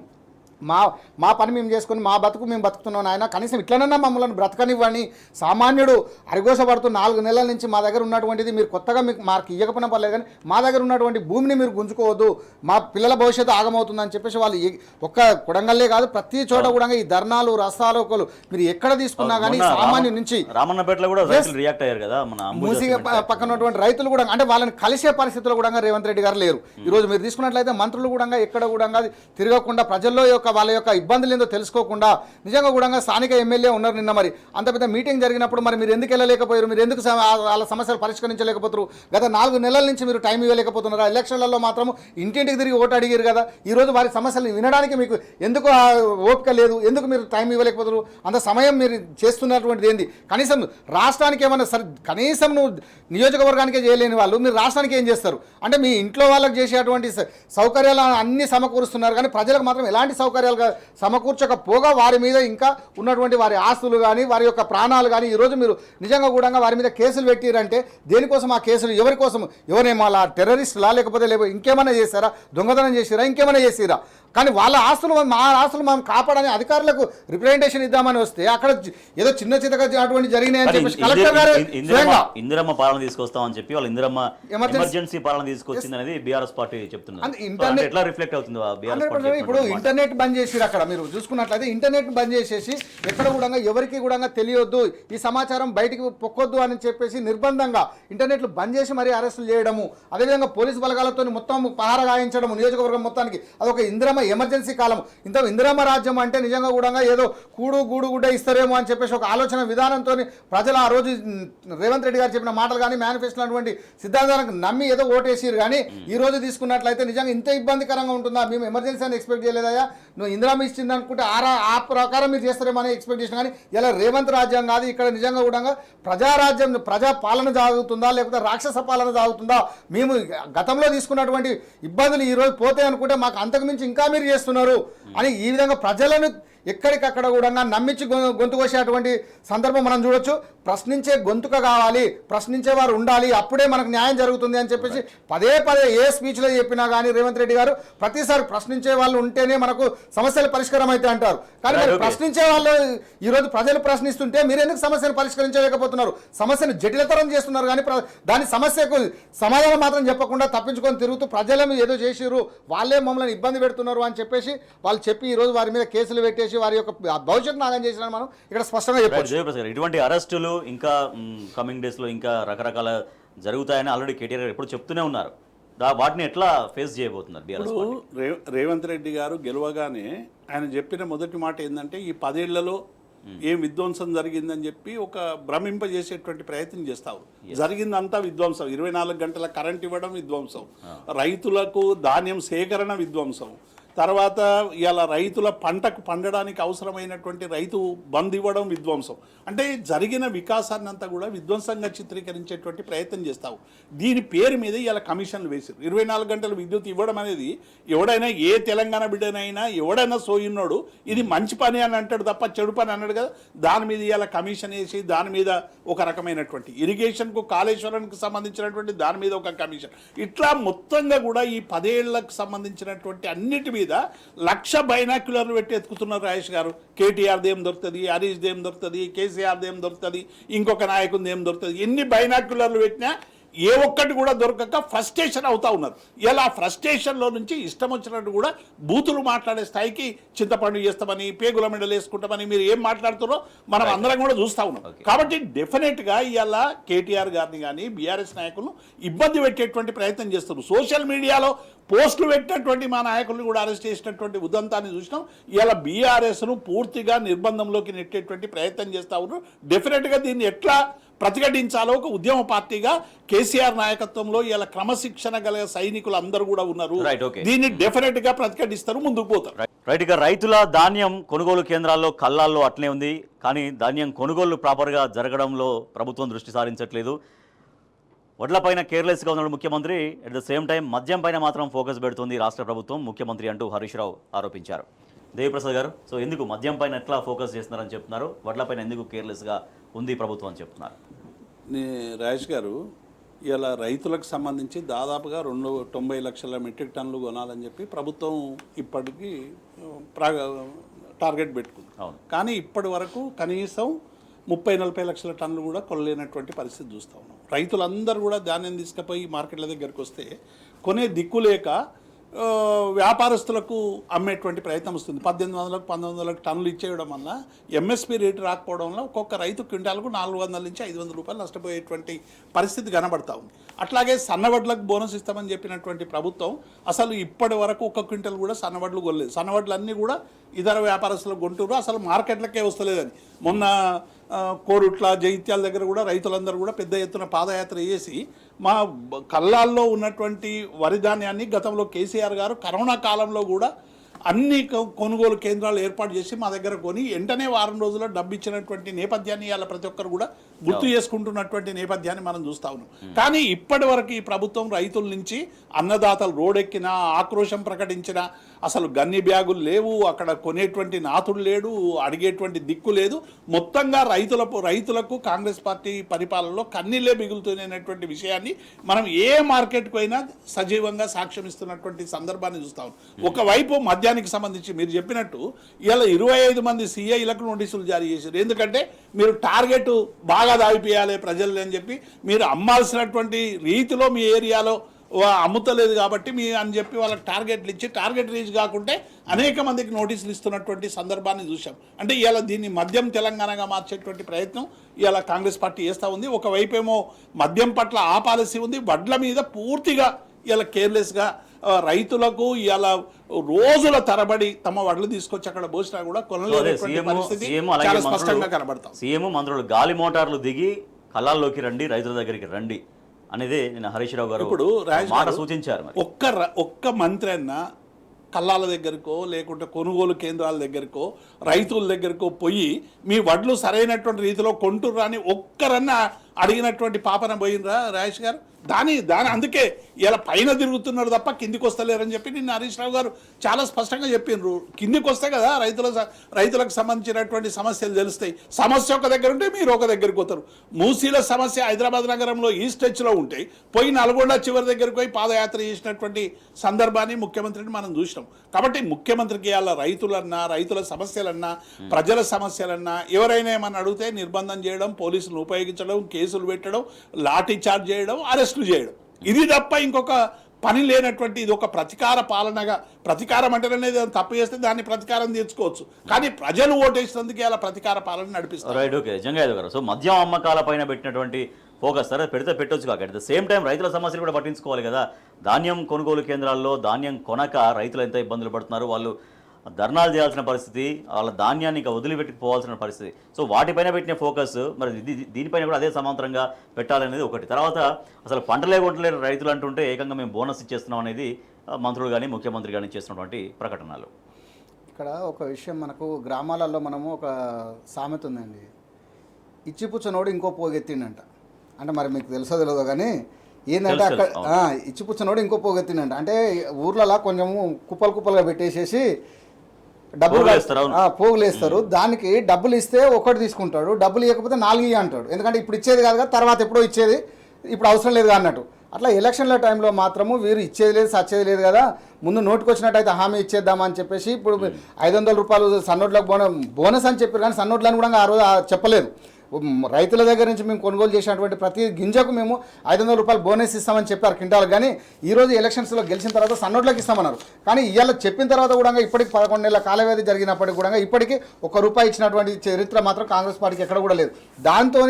మా పని మేము చేసుకుని మా బతుకు మేము బతుకుతున్నాం ఆయన, కనీసం ఇట్లనన్నా మమ్మల్ని బ్రతకనివ్వని సామాన్యుడు అరిగోసపడుతూ 4 నెలల నుంచి మా దగ్గర ఉన్నటువంటిది మీరు కొత్తగా మీకు మార్కు ఇవ్వకపోయినా పర్లేదు కానీ మా దగ్గర ఉన్నటువంటి భూమిని మీరు గుంజుకోవద్దు, మా పిల్లల భవిష్యత్తు ఆగమవుతుందని చెప్పేసి వాళ్ళు ఒక్క కొడంగల్లే కాదు ప్రతి చోట కూడా ఈ ధర్నాలు రస్తారోకోలు మీరు ఎక్కడ తీసుకున్నా కానీ సామాన్యు నుంచి రామన్నపేటలో కూడా రైతులు రియాక్ట్ అయ్యారు కదా, మన మూసి పక్కన ఉన్నటువంటి రైతులు కూడా అంటే వాళ్ళని కలిసే పరిస్థితుల్లో కూడా రేవంత్ రెడ్డి గారు లేరు. ఈరోజు మీరు తీసుకున్నట్లయితే మంత్రులు కూడా ఎక్కడ కూడా తిరగకుండా ప్రజల్లో వాళ్ళ యొక్క ఇబ్బందులు ఏందో తెలుసుకోకుండా నిజంగా కూడా స్థానిక ఎమ్మెల్యే ఉన్నారు. నిన్న మరి అంత పెద్ద మీటింగ్ జరిగినప్పుడు మరి మీరు ఎందుకు వెళ్ళలేకపోయారు, మీరు ఎందుకు వాళ్ళ సమస్యలు పరిష్కరించలేకపోతారు, గత 4 నెలల నుంచి మీరు టైం ఇవ్వలేకపోతున్నారు, ఎలక్షన్లలో మాత్రం ఇంటింటికి తిరిగి ఓటు అడిగారు కదా, ఈరోజు వారి సమస్యలు వినడానికి మీకు ఎందుకు ఓపిక లేదు, ఎందుకు మీరు టైం ఇవ్వలేకపోతారు, అంత సమయం మీరు చేస్తున్నటువంటిది ఏంది, కనీసం రాష్ట్రానికి ఏమన్నా సరే కనీసం నువ్వు నియోజకవర్గానికే చేయలేని వాళ్ళు మీరు రాష్ట్రానికి ఏం చేస్తారు అంటే మీ ఇంట్లో వాళ్ళకి చేసేటువంటి సౌకర్యాలు అన్నీ సమకూరుస్తున్నారు కానీ ప్రజలకు మాత్రం ఎలాంటి సౌకర్యాలు సమకూర్చకపోగా వారి మీద ఇంకా ఉన్నటువంటి వారి ఆస్తులు కానీ వారి యొక్క ప్రాణాలు కానీ ఈరోజు మీరు నిజంగా కూడా వారి మీద కేసులు పెట్టిరంటే దేనికోసం ఆ కేసులు ఎవరి కోసం, ఎవరేమో టెర్రరిస్టులా లేకపోతే ఇంకేమైనా చేశారా, దొంగతనం చేసిరా, ఇంకేమైనా చేసిరా, కానీ వాళ్ళ ఆస్తులు మా ఆస్తులు మనం కాపాడని అధికారులకు రిప్రజెంటేషన్ ఇద్దామని వస్తే అక్కడ ఏదో చిన్న చిన్నగా అటువంటి జరిగినాయని చెప్పేసి కలెక్టర్ గారు ఇందిరమ్మ పాలన తీసుకొస్తామని చెప్పి వాళ్ళు ఇందిరమ్మ ఎమర్జెన్సీ పాలన తీసుకొచ్చింది అనేది బీఆర్ఎస్ పార్టీ చెప్తున్నారు. ఎట్లా రిఫ్లెక్ట్ అవుతుంది ఇప్పుడు ఇంటర్నెట్ బంద్ చేసి అక్కడ మీరు చూసుకున్నట్లయితే ఇంటర్నెట్ బంద్ చేసేసి ఎక్కడ కూడా ఎవరికి కూడా తెలియొద్దు, ఈ సమాచారం బయటికి పొక్కొద్దు అని చెప్పేసి నిర్బంధంగా ఇంటర్నెట్లు బంద్ చేసి మరీ అరెస్టులు చేయడము, అదేవిధంగా పోలీసు బలగాలతో మొత్తం పహార గాయించడము నియోజకవర్గం మొత్తానికి అదొక ఇందిరమ్మ ఎమర్జెన్సీ కాలం. ఇందిరమ్మ రాజ్యం అంటే నిజంగా కూడా ఏదో గూడు గుడ్డ ఇస్తారేమో అని చెప్పేసి ఒక ఆలోచన విధానంతో ప్రజలు ఆ రోజు రేవంత్ రెడ్డి గారు చెప్పిన మాటలు కానీ మేనిఫెస్టో అటువంటి సిద్ధాంతానికి నమ్మి ఏదో ఓటేసిరు కానీ ఈ రోజు తీసుకున్నట్లయితే నిజంగా ఇంత ఇబ్బందికరంగా ఉంటుందా, మేము ఎమర్జెన్సీ అని ఎక్స్పెక్ట్ చేయలేదయా, నువ్వు ఇందిరమ్మ ఇచ్చింది అనుకుంటే ఆ ప్రకారం మీరు చేస్తారేమో అని ఎక్స్పెక్ట్ చేసిన కానీ ఇలా రేవంత్ రాజ్యం కాదు, ఇక్కడ నిజంగా కూడా ప్రజారాజ్యం ప్రజా పాలన సాగుతుందా లేకపోతే రాక్షస పాలన సాగుతుందా, మేము గతంలో తీసుకున్నటువంటి ఇబ్బందులు ఈరోజు పోతే అనుకుంటే మాకు అంతకుమించి ఇంకా మీరు చేస్తున్నారు అని ఈ విధంగా ప్రజలను ఎక్కడికక్కడ కూడా నమ్మించి గొంతు కోసేటువంటి సందర్భం మనం చూడొచ్చు. ప్రశ్నించే గొంతుక కావాలి, ప్రశ్నించే వారు ఉండాలి, అప్పుడే మనకు న్యాయం జరుగుతుంది అని చెప్పేసి పదే ఏ స్పీచ్లో చెప్పినా కానీ రేవంత్ రెడ్డి గారు ప్రతిసారి ప్రశ్నించే వాళ్ళు ఉంటేనే మనకు సమస్యలు పరిష్కారం అయితే అంటారు. కానీ మరి ప్రశ్నించే వాళ్ళు ఈరోజు ప్రజలు ప్రశ్నిస్తుంటే మీరు ఎందుకు సమస్యను పరిష్కరించలేకపోతున్నారు, సమస్యను జటిలతరం చేస్తున్నారు కానీ దాని సమస్యకు సమాధానం మాత్రం చెప్పకుండా తప్పించుకొని తిరుగుతూ ప్రజలను ఏదో చేసిరు, వాళ్ళే మమ్మల్ని ఇబ్బంది పెడుతున్నారు అని చెప్పేసి వాళ్ళు చెప్పి ఈరోజు వారి మీద కేసులు పెట్టేసి వారి యొక్క భవిష్యత్తు నాగం చేసిన మనం ఇక్కడ స్పష్టంగా చెప్పారు. ఇటువంటి అరెస్టులు ఇంకా కమింగ్ డేస్ లో ఇంకా రకరకాల జరుగుతాయని ఆల్రెడీ కేటీఆర్ గారు ఎప్పుడు చెప్తూనే ఉన్నారు. వాటిని ఎట్లా ఫేస్ చేయబోతున్నారు? రేవంత్ రెడ్డి గారు గెలవగానే ఆయన చెప్పిన మొదటి మాట ఏంటంటే ఈ 10 ఏళ్లలో ఏం విధ్వంసం జరిగిందని చెప్పి ఒక భ్రమింపజేసేటువంటి ప్రయత్నం చేస్తావు. జరిగిందంతా విధ్వంసం, 24 గంటల కరెంట్ ఇవ్వడం విధ్వంసం, రైతులకు ధాన్యం సేకరణ విధ్వంసం, తర్వాత ఇలా రైతుల పంటకు పండడానికి అవసరమైనటువంటి రైతు బంద్ ఇవ్వడం విధ్వంసం. అంటే జరిగిన వికాసాన్ని అంతా కూడా విధ్వంసంగా చిత్రీకరించేటువంటి ప్రయత్నం చేస్తావు. దీని పేరు మీద ఇలా కమిషన్లు వేసారు. 24 గంటలు విద్యుత్ ఇవ్వడం అనేది ఎవడైనా ఏ తెలంగాణ బిడ్డనైనా ఎవడైనా సోయున్నాడు ఇది మంచి పని అని అంటాడు తప్ప చెడు పని అన్నాడు కదా. దాని మీద ఇలా కమిషన్ వేసి దాని మీద ఒక రకమైనటువంటి ఇరిగేషన్కు కాళేశ్వరానికి సంబంధించినటువంటి దాని మీద ఒక కమిషన్, ఇట్లా మొత్తంగా కూడా ఈ 10 ఏళ్లకు సంబంధించినటువంటి అన్నిటి మీద 1,00,000 బైనాక్యులర్లు పెట్టి ఎత్తుకుతున్నారు రాజేష్ గారు. కేటీఆర్ది ఏం దొరుకుతుంది, హరీష్ది ఏం దొరుకుతుంది, కేసీఆర్ది ఏం దొరుకుతుంది, ఇంకొక నాయకుడిది ఏం దొరుకుతుంది, ఎన్ని బైనాక్యులర్లు పెట్టినా ఏ ఒక్కటి కూడా దొరకక ఫ్రస్ట్రేషన్ అవుతా ఉన్నారు. ఇలా ఫ్రస్ట్రేషన్లో నుంచి ఇష్టం వచ్చినట్టు కూడా బూతులు మాట్లాడే స్థాయికి చింతపండు చేస్తామని పేగుల మెడలు వేసుకుంటామని మీరు ఏం మాట్లాడుతారో మనం అందరం కూడా చూస్తూ ఉన్నాం. కాబట్టి డెఫినెట్గా ఇలా కేటీఆర్ గారిని కానీ బీఆర్ఎస్ నాయకులను ఇబ్బంది పెట్టేటువంటి ప్రయత్నం చేస్తున్నారు. సోషల్ మీడియాలో పోస్టులు పెట్టినటువంటి మా నాయకుల్ని కూడా అరెస్ట్ చేసినటువంటి ఉదంతాన్ని చూసినాం. ఇలా బీఆర్ఎస్ను పూర్తిగా నిర్బంధంలోకి నెట్టేటువంటి ప్రయత్నం చేస్తూ ఉన్నారు. డెఫినెట్గా దీన్ని ఎట్లా ప్రతిఘటించాలో ఒక ఉద్యమ పార్టీగా కేసీఆర్ నాయకత్వంలో ఇలా క్రమశిక్షణ గల సైనికులు అందరూ కూడా ఉన్నారు. దీన్ని డెఫినెట్ గా ప్రతిఘటిస్తారు, ముందుకు పోతారు. రైట్. ఇక రైతుల ధాన్యం కొనుగోలు కేంద్రాల్లో కళ్ళాల్లో అట్లే ఉంది, కానీ ధాన్యం కొనుగోలు ప్రాపర్గా జరగడంలో ప్రభుత్వం దృష్టి సారించట్లేదు. వడ్లపైన కేర్లెస్గా ఉన్న ముఖ్యమంత్రి అట్ ద సేమ్ టైం మద్యం పైన మాత్రం ఫోకస్ పెడుతుంది రాష్ట్ర ప్రభుత్వం, ముఖ్యమంత్రి అంటూ హరీష్ రావు ఆరోపించారు. దేవిప్రసాద్ గారు, సో ఎందుకు మద్యం పైన ఎట్లా ఫోకస్ చేస్తున్నారని చెప్తున్నారు, వడ్లపైన ఎందుకు కేర్లెస్గా ఉంది ప్రభుత్వం అని చెప్తున్నారు? రాజేష్ గారు, ఇలా రైతులకు సంబంధించి దాదాపుగా 90 లక్షల మెట్రిక్ టన్నులు కొనాలని చెప్పి ప్రభుత్వం ఇప్పటికీ టార్గెట్ పెట్టుకుంది. కానీ ఇప్పటి వరకు కనీసం 30-40 లక్షల టన్నులు కూడా కొనలేనటువంటి పరిస్థితి చూస్తూ ఉన్నాం. రైతులందరూ కూడా ధాన్యం తీసుకుపోయి మార్కెట్ల దగ్గరికి వస్తే కొనే దిక్కు లేక వ్యాపారస్తులకు అమ్మేటువంటి ప్రయత్నం వస్తుంది. 1800, 1900 టన్నులు ఇచ్చేయడం వల్ల ఎంఎస్పీ రేటు రాకపోవడం వల్ల ఒక్కొక్క రైతు క్వింటాలకు 400 నుంచి 500 రూపాయలు నష్టపోయేటువంటి పరిస్థితి కనబడతా ఉంది. అట్లాగే సన్నవడ్లకు బోనస్ ఇస్తామని చెప్పినటువంటి ప్రభుత్వం అసలు ఇప్పటి వరకు ఒక్క క్వింటల్ కూడా సన్నవడ్లు కొనలేదు. సన్నవడ్లు అన్నీ కూడా ఇతర వ్యాపారస్తులకు కొంటారు, అసలు మార్కెట్లకే వస్తలేదని. మొన్న కోరుట్ల జైత్యాల దగ్గర కూడా రైతులందరూ కూడా పెద్ద ఎత్తున పాదయాత్ర చేసి మా కళ్ళాల్లో ఉన్నటువంటి వరి ధాన్యాన్ని గతంలో కేసీఆర్ గారు కరోనా కాలంలో కూడా అన్ని కొనుగోలు కేంద్రాలు ఏర్పాటు చేసి మా దగ్గర కొని వెంటనే వారం రోజుల్లో డబ్బు ఇచ్చినటువంటి నేపథ్యాన్ని ఇవాళ ప్రతి ఒక్కరు కూడా గుర్తు చేసుకుంటున్నటువంటి నేపథ్యాన్ని మనం చూస్తా ఉన్నాం. కానీ ఇప్పటి వరకు ఈ ప్రభుత్వం రైతుల నుంచి అన్నదాతలు రోడెక్కినా ఆక్రోశం ప్రకటించినా అసలు గన్ని బ్యాగులు లేవు, అక్కడ కొనేటువంటి నాతుడు లేడు, అడిగేటువంటి దిక్కు లేదు. మొత్తంగా రైతులకు కాంగ్రెస్ పార్టీ పరిపాలనలో కన్నీళ్ళే మిగులుతున్నటువంటి విషయాన్ని మనం ఏ మార్కెట్కు అయినా సజీవంగా సాక్ష్యం ఇస్తున్నటువంటి సందర్భాన్ని చూస్తాం. ఒకవైపు మద్యానికి సంబంధించి మీరు చెప్పినట్టు ఇలా 25 మంది సిఐలకు నోటీసులు జారీ చేశారు. ఎందుకంటే మీరు టార్గెట్ బాగా దాగిపోయాలి ప్రజల్ని అని చెప్పి మీరు అమ్మాల్సినటువంటి రీతిలో మీ ఏరియాలో అమ్ముతలేదు కాబట్టి మీ అని చెప్పి వాళ్ళకి టార్గెట్లు ఇచ్చి టార్గెట్ రీచ్ కాకుంటే అనేక మందికి నోటీసులు ఇస్తున్నటువంటి సందర్భాన్ని చూసాం. అంటే ఇలా దీన్ని మద్యం తెలంగాణగా మార్చేటువంటి ప్రయత్నం ఇలా కాంగ్రెస్ పార్టీ చేస్తూ ఉంది. ఒకవైపు ఏమో మద్యం పట్ల ఆ పాలసీ ఉంది, వడ్ల మీద పూర్తిగా ఇలా కేర్లెస్గా రైతులకు ఇలా రోజుల తరబడి తమ వడ్లు తీసుకొచ్చి అక్కడ పోసినా కూడా కొనలేనటువంటి పరిస్థితి చాలా స్పష్టంగా కనబడతాం. సీఎం మంత్రులు గాలి మోటార్లు దిగి కళ్ళాల్లోకి రండి, రైతుల దగ్గరికి రండి అనేది నిన్న హరీష్ రావు గారు ఇప్పుడు మాట సూచించారు. ఒక్క మంత్రి అన్నా కళ్ళాల దగ్గరకో లేకుంటే కొనుగోలు కేంద్రాల దగ్గరకో రైతుల దగ్గరకో పోయి మీ వడ్లు సరైనటువంటి రీతిలో కొంటుర్రా అని ఒక్కరన్నా అడిగినటువంటి పాపన పోయినరా రాజేష్ గారు? దాని అందుకే ఇలా పైన తిరుగుతున్నారు తప్ప కిందికి వస్తలేరని చెప్పి నిన్న హరీష్ రావు గారు చాలా స్పష్టంగా చెప్పినారు. కిందికి వస్తే కదా రైతులకు సంబంధించినటువంటి సమస్యలు తెలుస్తాయి. సమస్య ఒక దగ్గర ఉంటే మీరు ఒక దగ్గరికి పోతారు. మూసీల సమస్య హైదరాబాద్ నగరంలో ఈ స్టెచ్లో ఉంటే పోయి నల్గొండ చివరి దగ్గరికి పోయి పాదయాత్ర చేసినటువంటి సందర్భాన్ని ముఖ్యమంత్రిని మనం చూసినాం. కాబట్టి ముఖ్యమంత్రికి ఇలా రైతులన్నా రైతుల సమస్యలన్నా ప్రజల సమస్యలన్నా ఎవరైనా ఏమన్నా అడిగితే నిర్బంధం చేయడం, పోలీసులను ఉపయోగించడం, కేసులు పెట్టడం, లాఠీ చార్జ్ చేయడం, అరెస్టులు చేయడం, ఇది తప్ప ఇంకొక పని లేనటువంటి ఇది ఒక ప్రతీకార పాలనగా. ప్రతీకారం అంటేనేది తప్పు చేస్తే దాన్ని ప్రతీకారం తీర్చుకోవచ్చు, కానీ ప్రజలు ఓటేసినందుకు ఇలా ప్రతీకార పాలన నడిపిస్తారు. Right, okay. జంగయ్య గారు, సో మద్యం అమ్మకాల పైన పెట్టినటువంటి ఫోకస్ సరే పెట్టొచ్చు కాక, అట్ ద సేమ్ టైం రైతుల సమస్యలు కూడా పట్టించుకోవాలి కదా. ధాన్యం కొనుగోలు కేంద్రాల్లో ధాన్యం కొనక రైతులు ఎంత ఇబ్బందులు పడుతున్నారు, వాళ్ళు ధర్నాలు చేయాల్సిన పరిస్థితి, వాళ్ళ ధాన్యాన్ని ఇంకా వదిలిపెట్టుకోవాల్సిన పరిస్థితి. సో వాటిపైన పెట్టిన ఫోకస్ మరి దీనిపైన కూడా అదే సమాంతరంగా పెట్టాలనేది ఒకటి. తర్వాత అసలు పంటలే కొట్టలేరు రైతులు అంటుంటే ఏకంగా మేము బోనస్ ఇచ్చేస్తున్నాం అనేది మంత్రులు కానీ ముఖ్యమంత్రి కానీ చేస్తున్నటువంటి ప్రకటనలు. ఇక్కడ ఒక విషయం మనకు గ్రామాలలో మనము ఒక సామెత ఉందండి, ఇచ్చిపుచ్చనోడు ఇంకో పోగెత్తిండంట. అంటే మరి మీకు తెలుసో తెలియదో కానీ ఏంటంటే తెలుసు, అక్కడ ఇచ్చిపుచ్చనోడు ఇంకో పోగెత్తిండంట. అంటే ఊర్లలో కొంచెము కుప్పలుగా పెట్టేసేసి డబ్బులు పోగులేస్తారు, అవును. పోగులేస్తారు. దానికి డబ్బులు ఇస్తే ఒకటి తీసుకుంటాడు, డబ్బులు ఇవ్వకపోతే 4 ఇయ్యి అంటాడు. ఎందుకంటే ఇప్పుడు ఇచ్చేది కాదు కదా, తర్వాత ఎప్పుడో ఇచ్చేది, ఇప్పుడు అవసరం లేదు అన్నట్టు. అట్లా ఎలక్షన్ల టైంలో మాత్రము వీరు ఇచ్చేది లేదు సచ్చేది లేదు కదా, ముందు నోటుకు వచ్చినట్టయితే హామీ ఇచ్చేద్దామని చెప్పేసి ఇప్పుడు 500 రూపాయలు సన్నోట్లకు బోనస్ అని చెప్పారు, కానీ సన్నోట్లను కూడా ఆ రోజు చెప్పలేదు. రైతుల దగ్గర నుంచి మేము కొనుగోలు చేసినటువంటి ప్రతి గింజకు మేము 500 రూపాయలు బోనస్ ఇస్తామని చెప్పారు క్వింటాల్. కానీ ఈరోజు ఎలక్షన్స్లో గెలిచిన తర్వాత సన్నోట్లకు ఇస్తామన్నారు. కానీ ఇవాళ చెప్పిన తర్వాత కూడా ఇప్పటికి 11 నెలల కాల వ్యవధి జరిగినప్పటికీ కూడా ఇప్పటికీ ₹1 ఇచ్చినటువంటి చరిత్ర మాత్రం కాంగ్రెస్ పార్టీకి ఎక్కడ కూడా లేదు. దాంతో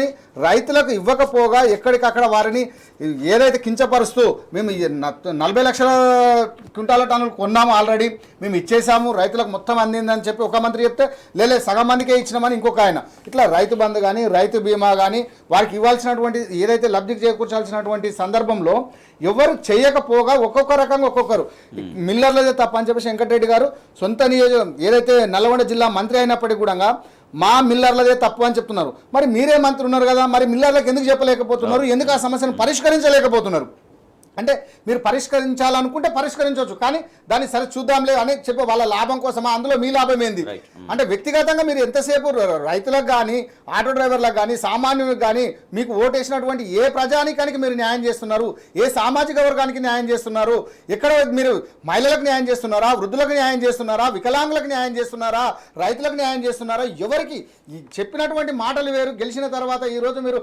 రైతులకు ఇవ్వకపోగా ఎక్కడికక్కడ వారిని ఏదైతే కించపరుస్తూ మేము 40 లక్షల క్వింటాల టన్నులు కొన్నాము, ఆల్రెడీ మేము ఇచ్చేసాము, రైతులకు మొత్తం అందిందని చెప్పి ఒక మంత్రి చెప్తే లేలే సగం మందికే ఇచ్చినామని ఇంకొక ఆయన. ఇట్లా రైతు బంధు కానీ రైతు బీమా కానీ వారికి ఇవ్వాల్సినటువంటి ఏదైతే లబ్ధికి చేకూర్చాల్సినటువంటి సందర్భంలో ఎవరు చేయకపోగా ఒక్కొక్క రకంగా ఒక్కొక్కరు మిల్లర్లదే తప్ప అని చెప్పేసి వెంకటరెడ్డి గారు సొంత నియోజకవర్గం ఏదైతే నల్గొండ జిల్లా మంత్రి అయినప్పటికీ కూడా మా మిల్లర్లదే తప్పు అని చెప్తున్నారు. మరి మీరే మంత్రి ఉన్నారు కదా, మరి మిల్లర్లకు ఎందుకు చెప్పలేకపోతున్నారు, ఎందుకు ఆ సమస్యను పరిష్కరించలేకపోతున్నారు? అంటే మీరు పరిష్కరించాలనుకుంటే పరిష్కరించవచ్చు, కానీ దాన్ని సరే చూద్దాంలే అని చెప్పి వాళ్ళ లాభం కోసమా, అందులో మీ లాభం ఏంది? అంటే వ్యక్తిగతంగా మీరు ఎంతసేపు రైతులకు కానీ ఆటో డ్రైవర్లకు కానీ సామాన్యులకు కానీ మీకు ఓటేసినటువంటి ఏ ప్రజానికానికి మీరు న్యాయం చేస్తున్నారు, ఏ సామాజిక వర్గానికి న్యాయం చేస్తున్నారు, ఎక్కడ మీరు మహిళలకు న్యాయం చేస్తున్నారా, వృద్ధులకు న్యాయం చేస్తున్నారా, వికలాంగులకు న్యాయం చేస్తున్నారా, రైతులకు న్యాయం చేస్తున్నారా? ఎవరికి చెప్పినటువంటి మాటలు వేరు. గెలిచిన తర్వాత ఈరోజు మీరు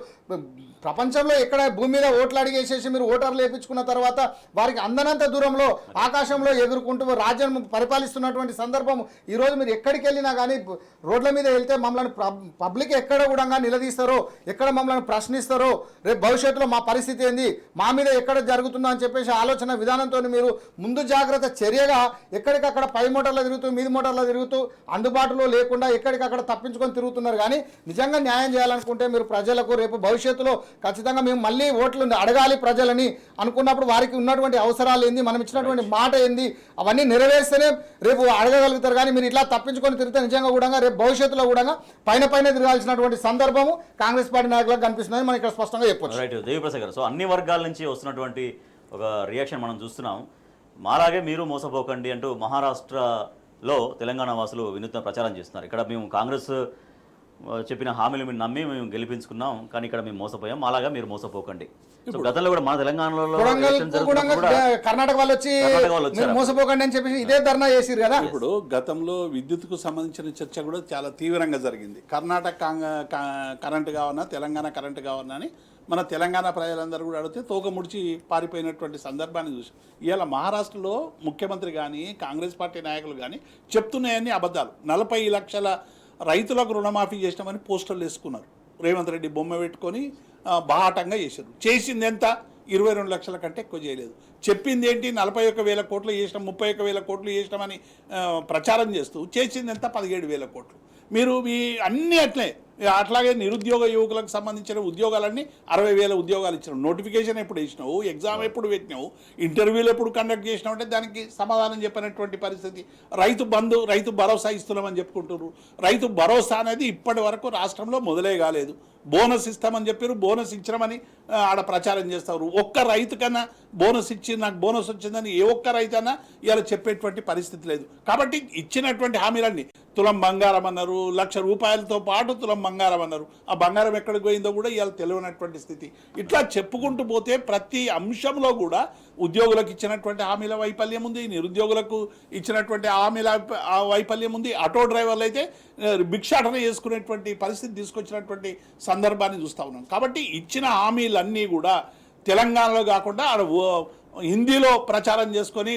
ప్రపంచంలో ఎక్కడ భూమి మీద ఓట్లు అడిగేసేసి మీరు ఓటర్లు వేయించుకున్న తర్వాత వారికి అందనంత దూరంలో ఆకాశంలో ఎగురుకుంటూ రాజ్యం పరిపాలిస్తున్నటువంటి సందర్భం ఈరోజు మీరు ఎక్కడికి వెళ్ళినా కానీ రోడ్ల మీద వెళ్తే మమ్మల్ని పబ్లిక్ ఎక్కడ కూడా నిలదీస్తారో, ఎక్కడ మమ్మల్ని ప్రశ్నిస్తారో, రేపు భవిష్యత్తులో మా పరిస్థితి ఏంది, మా మీద ఎక్కడ జరుగుతుందో అని చెప్పేసి ఆలోచన విధానంతో మీరు ముందు జాగ్రత్త చర్యగా ఎక్కడికక్కడ పై మోటార్లో తిరుగుతూ మీది మోటార్లో తిరుగుతూ అందుబాటులో లేకుండా ఎక్కడికక్కడ తప్పించుకొని తిరుగుతున్నారు. కానీ నిజంగా న్యాయం చేయాలనుకుంటే మీరు ప్రజలకు రేపు భవిష్యత్తులో ఖచ్చితంగా మేము మళ్ళీ ఓట్లు అడగాలి ప్రజలని అనుకున్నప్పుడు వారికి ఉన్నటువంటి అవసరాలు ఏంది, మనం ఇచ్చినటువంటి మాట ఏంది, అవన్నీ నెరవేర్స్తేనే రేపు అడగగలుగుతారు. కానీ మీరు ఇట్లా తప్పించుకొని తిరిగితే నిజంగా కూడా రేపు భవిష్యత్తులో కూడా పైన తిరగాల్సినటువంటి సందర్భము కాంగ్రెస్ పార్టీ నాయకులకు కనిపిస్తుందని మనం ఇక్కడ స్పష్టంగా చెప్పొచ్చు. రైట్ దేవిప్రసాద్ గారు, సో అన్ని వర్గాల నుంచి వస్తున్నటువంటి ఒక రియాక్షన్ మనం చూస్తున్నాం. మాలాగే మీరు మోసపోకండి అంటూ మహారాష్ట్రలో తెలంగాణ వాసులు వినూత్న ప్రచారం చేస్తున్నారు. ఇక్కడ మేము కాంగ్రెస్ చెప్పిన హామీలు మీరు నమ్మి మేము గెలిపించుకున్నాం, కానీ ఇక్కడ మేము మోసపోయాం, అలాగా మీరు మోసపోకండి. సో గతంలో కూడా మన తెలంగాణలో కర్ణాటక వాళ్ళు వచ్చి మోసపోకండి అని చెప్పి ఇదే ధర్నా చేసిరు కదా. ఇప్పుడు గతంలో విద్యుత్కు సంబంధించిన చర్చ కూడా చాలా తీవ్రంగా జరిగింది. కర్ణాటక కరెంటు కావన్నా తెలంగాణ కరెంటు కావన్నా అని మన తెలంగాణ ప్రజలందరూ కూడా అడిగితే తోక ముడిచి పారిపోయినటువంటి సందర్భాన్ని చూసాం. ఇవాళ మహారాష్ట్రలో ముఖ్యమంత్రి కానీ కాంగ్రెస్ పార్టీ నాయకులు కానీ చెప్తున్నాయని అబద్ధాలు. 40 లక్షల రైతులకు రుణమాఫీ చేసినామని పోస్టర్లు వేసుకున్నారు. రేవంత్ రెడ్డి బొమ్మ పెట్టుకొని బాహాటంగా చేశారు. చేసింది ఎంత? 22 లక్షల కంటే ఎక్కువ చేయలేదు. చెప్పింది ఏంటి? 41,000 కోట్లు చేసినాం, 31,000 కోట్లు చేసినామని ప్రచారం చేస్తూ చేసింది ఎంత? 17,000 కోట్లు. మీరు మీ అన్నీ అట్లాగే నిరుద్యోగ యువకులకు సంబంధించిన ఉద్యోగాలన్నీ 60,000 ఉద్యోగాలు ఇచ్చినావు. నోటిఫికేషన్ ఎప్పుడు ఇచ్చినావు, ఎగ్జామ్ ఎప్పుడు పెట్టినావు, ఇంటర్వ్యూలు ఎప్పుడు కండక్ట్ చేసినావు అంటే దానికి సమాధానం చెప్పినటువంటి పరిస్థితి. రైతు బంధు రైతు భరోసా ఇస్తున్నామని చెప్పుకుంటున్నారు. రైతు భరోసా అనేది ఇప్పటి వరకు రాష్ట్రంలో మొదలే కాలేదు. బోనస్ ఇస్తామని చెప్పారు, బోనస్ ఇచ్చినామని ఆడ ప్రచారం చేస్తారు. ఒక్క రైతు కన్నా బోనస్ ఇచ్చి నాకు బోనస్ వచ్చిందని ఏ ఒక్క రైతు అన్నా ఇలా చెప్పేటువంటి పరిస్థితి లేదు. కాబట్టి ఇచ్చినటువంటి హామీలన్నీ తులం బంగారం అన్నారు, ₹1,00,000 పాటు తులం బంగారం అన్నారు. ఆ బంగారం ఎక్కడికి పోయిందో కూడా ఇవాళ తెలియనటువంటి స్థితి. ఇట్లా చెప్పుకుంటూ పోతే ప్రతి అంశంలో కూడా ఉద్యోగులకు ఇచ్చినటువంటి హామీల వైఫల్యం ఉంది, నిరుద్యోగులకు ఇచ్చినటువంటి హామీల వైఫల్యం ఉంది. ఆటో డ్రైవర్లు అయితే భిక్షాటన చేసుకునేటువంటి పరిస్థితి తీసుకొచ్చినటువంటి సందర్భాన్ని చూస్తూ ఉన్నాం. కాబట్టి ఇచ్చిన హామీలన్నీ కూడా తెలంగాణలో కాకుండా హిందీలో ప్రచారం చేసుకొని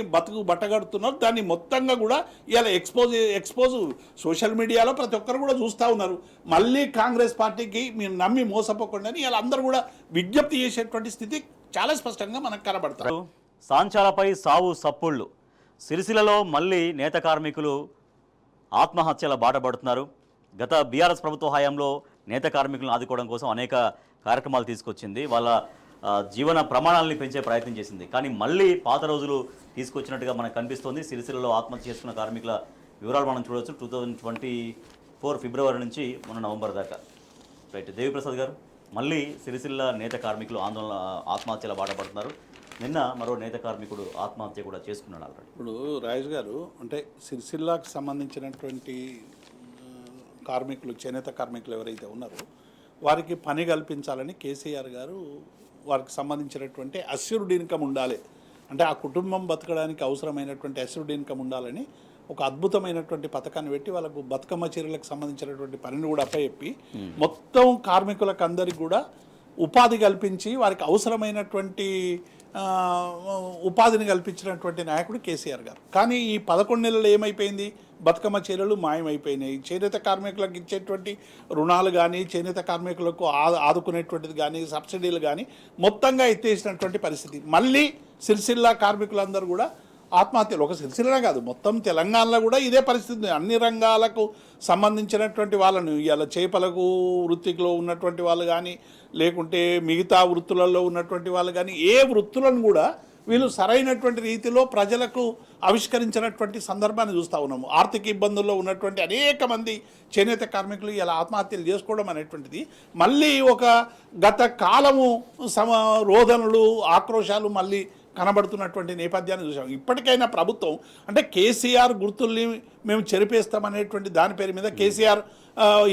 బట్టగడుతున్నారు. దాన్ని మొత్తంగా కూడా ఇలా ఎక్స్పోజ్ సోషల్ మీడియాలో ప్రతి ఒక్కరు కూడా చూస్తూ ఉన్నారు. మళ్ళీ కాంగ్రెస్ పార్టీకి మీరు నమ్మి మోసపోకుండా ఇలా అందరూ కూడా విజ్ఞప్తి చేసేటువంటి స్థితి చాలా స్పష్టంగా మనకు కనబడతారు. సాంచాలపై సావు సప్పుళ్ళు. సిరిసిల్లలో మళ్ళీ నేత కార్మికులు ఆత్మహత్యల బాట పడుతున్నారు. గత బీఆర్ఎస్ ప్రభుత్వ హయాంలో నేత కార్మికులను ఆదుకోవడం కోసం అనేక కార్యక్రమాలు తీసుకొచ్చింది. వాళ్ళ జీవన ప్రమాణాలని పెంచే ప్రయత్నం చేసింది. కానీ మళ్ళీ పాత రోజులు తీసుకొచ్చినట్టుగా మనకు కనిపిస్తోంది. సిరిసిల్లలో ఆత్మహత్య చేసుకున్న కార్మికుల వివరాలు మనం చూడవచ్చు. 2024 ఫిబ్రవరి నుంచి మొన్న నవంబర్ దాకా. రైట్, దేవిప్రసాద్ గారు, మళ్ళీ సిరిసిల్ల నేత కార్మికులు ఆత్మహత్యల బాట పడుతున్నారు. నిన్న మరో నేత కార్మికుడు ఆత్మహత్య కూడా చేసుకున్నాడు ఆల్రెడీ. ఇప్పుడు రాజేష్ గారు, అంటే సిరిసిల్లాకు సంబంధించినటువంటి కార్మికులు, చేనేత కార్మికులు ఎవరైతే ఉన్నారో వారికి పని కల్పించాలని కేసీఆర్ గారు వారికి సంబంధించినటువంటి అస్యూర్డ్ ఇన్కమ్ ఉండాలి, అంటే ఆ కుటుంబం బతకడానికి అవసరమైనటువంటి అస్యూర్డ్ ఇన్కమ్ ఉండాలని ఒక అద్భుతమైనటువంటి పథకాన్ని పెట్టి వాళ్ళకు బతుకమ్మ చీరలకు సంబంధించినటువంటి పనిని కూడా అప్పచెప్పి మొత్తం కార్మికులకు అందరికీ కూడా ఉపాధి కల్పించి వారికి అవసరమైనటువంటి ఉపాధిని కల్పించినటువంటి నాయకుడు కేసీఆర్ గారు. కానీ ఈ 11 నెలలు ఏమైపోయింది? బతుకమ్మ చీరలు మాయమైపోయినాయి. చేనేత కార్మికులకు ఇచ్చేటువంటి రుణాలు కానీ, చేనేత కార్మికులకు ఆదుకునేటువంటిది కానీ, సబ్సిడీలు కానీ మొత్తంగా ఎత్తేసినటువంటి పరిస్థితి. మళ్ళీ సిరిసిల్ల కార్మికులందరూ కూడా ఆత్మహత్యలు, ఒక సిరిసిల్లనే కాదు మొత్తం తెలంగాణలో కూడా ఇదే పరిస్థితి. అన్ని రంగాలకు సంబంధించినటువంటి వాళ్ళను, ఇవాళ చేపలకు వృత్తిలో ఉన్నటువంటి వాళ్ళు కానీ, లేకుంటే మిగతా వృత్తులలో ఉన్నటువంటి వాళ్ళు కానీ, ఏ వృత్తులను కూడా వీళ్ళు సరైనటువంటి రీతిలో ప్రజలకు ఆవిష్కరించినటువంటి సందర్భాన్ని చూస్తూ ఉన్నాము. ఆర్థిక ఇబ్బందుల్లో ఉన్నటువంటి అనేక మంది చేనేత కార్మికులు ఇలా ఆత్మహత్యలు చేసుకోవడం అనేటువంటిది మళ్ళీ ఒక గత కాలము రోదనలు, ఆక్రోశాలు మళ్ళీ కనబడుతున్నటువంటి నేపథ్యాన్ని చూసాం. ఇప్పటికైనా ప్రభుత్వం, అంటే కేసీఆర్ గుర్తుల్ని మేము చెరిపేస్తామనేటువంటి దాని పేరు మీద కేసీఆర్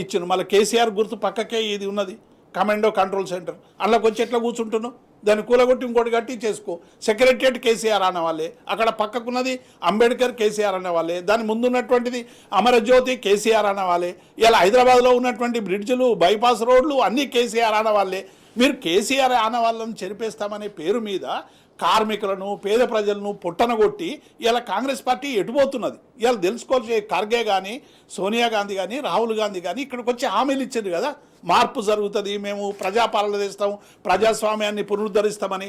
ఇచ్చిన, మళ్ళీ కేసీఆర్ గుర్తు పక్కకే ఇది ఉన్నది, కమాండో కంట్రోల్ సెంటర్. అందులోకి వచ్చి ఎట్లా కూర్చుంటున్నాం? దాన్ని కూలగొట్టి ఇంకోటి కట్టి చేసుకో. సెక్రటరియట్ కేసీఆర్ అనేవాళ్ళే, అక్కడ పక్కకున్నది అంబేద్కర్ కేసీఆర్ అనేవాళ్ళే, దాని ముందున్నటువంటిది అమరజ్యోతి కేసీఆర్ అనేవాళ్ళే, ఇలా హైదరాబాద్లో ఉన్నటువంటి బ్రిడ్జ్లు, బైపాస్ రోడ్లు అన్నీ కేసీఆర్ అనేవాళ్ళే. మీరు కేసీఆర్ ఆనవాళ్ళను చెరిపేస్తామనే పేరు మీద కార్మికులను, పేద ప్రజలను పొట్టనగొట్టి ఇలా కాంగ్రెస్ పార్టీ ఎటుపోతున్నది ఇలా తెలుసుకోవాల్సి. ఖర్గే కానీ, సోనియా గాంధీ కానీ, రాహుల్ గాంధీ కానీ ఇక్కడికి వచ్చి హామీలు ఇచ్చారు కదా, మార్పు జరుగుతుంది, మేము ప్రజాపాలన చేస్తాం, ప్రజాస్వామ్యాన్ని పునరుద్ధరిస్తామని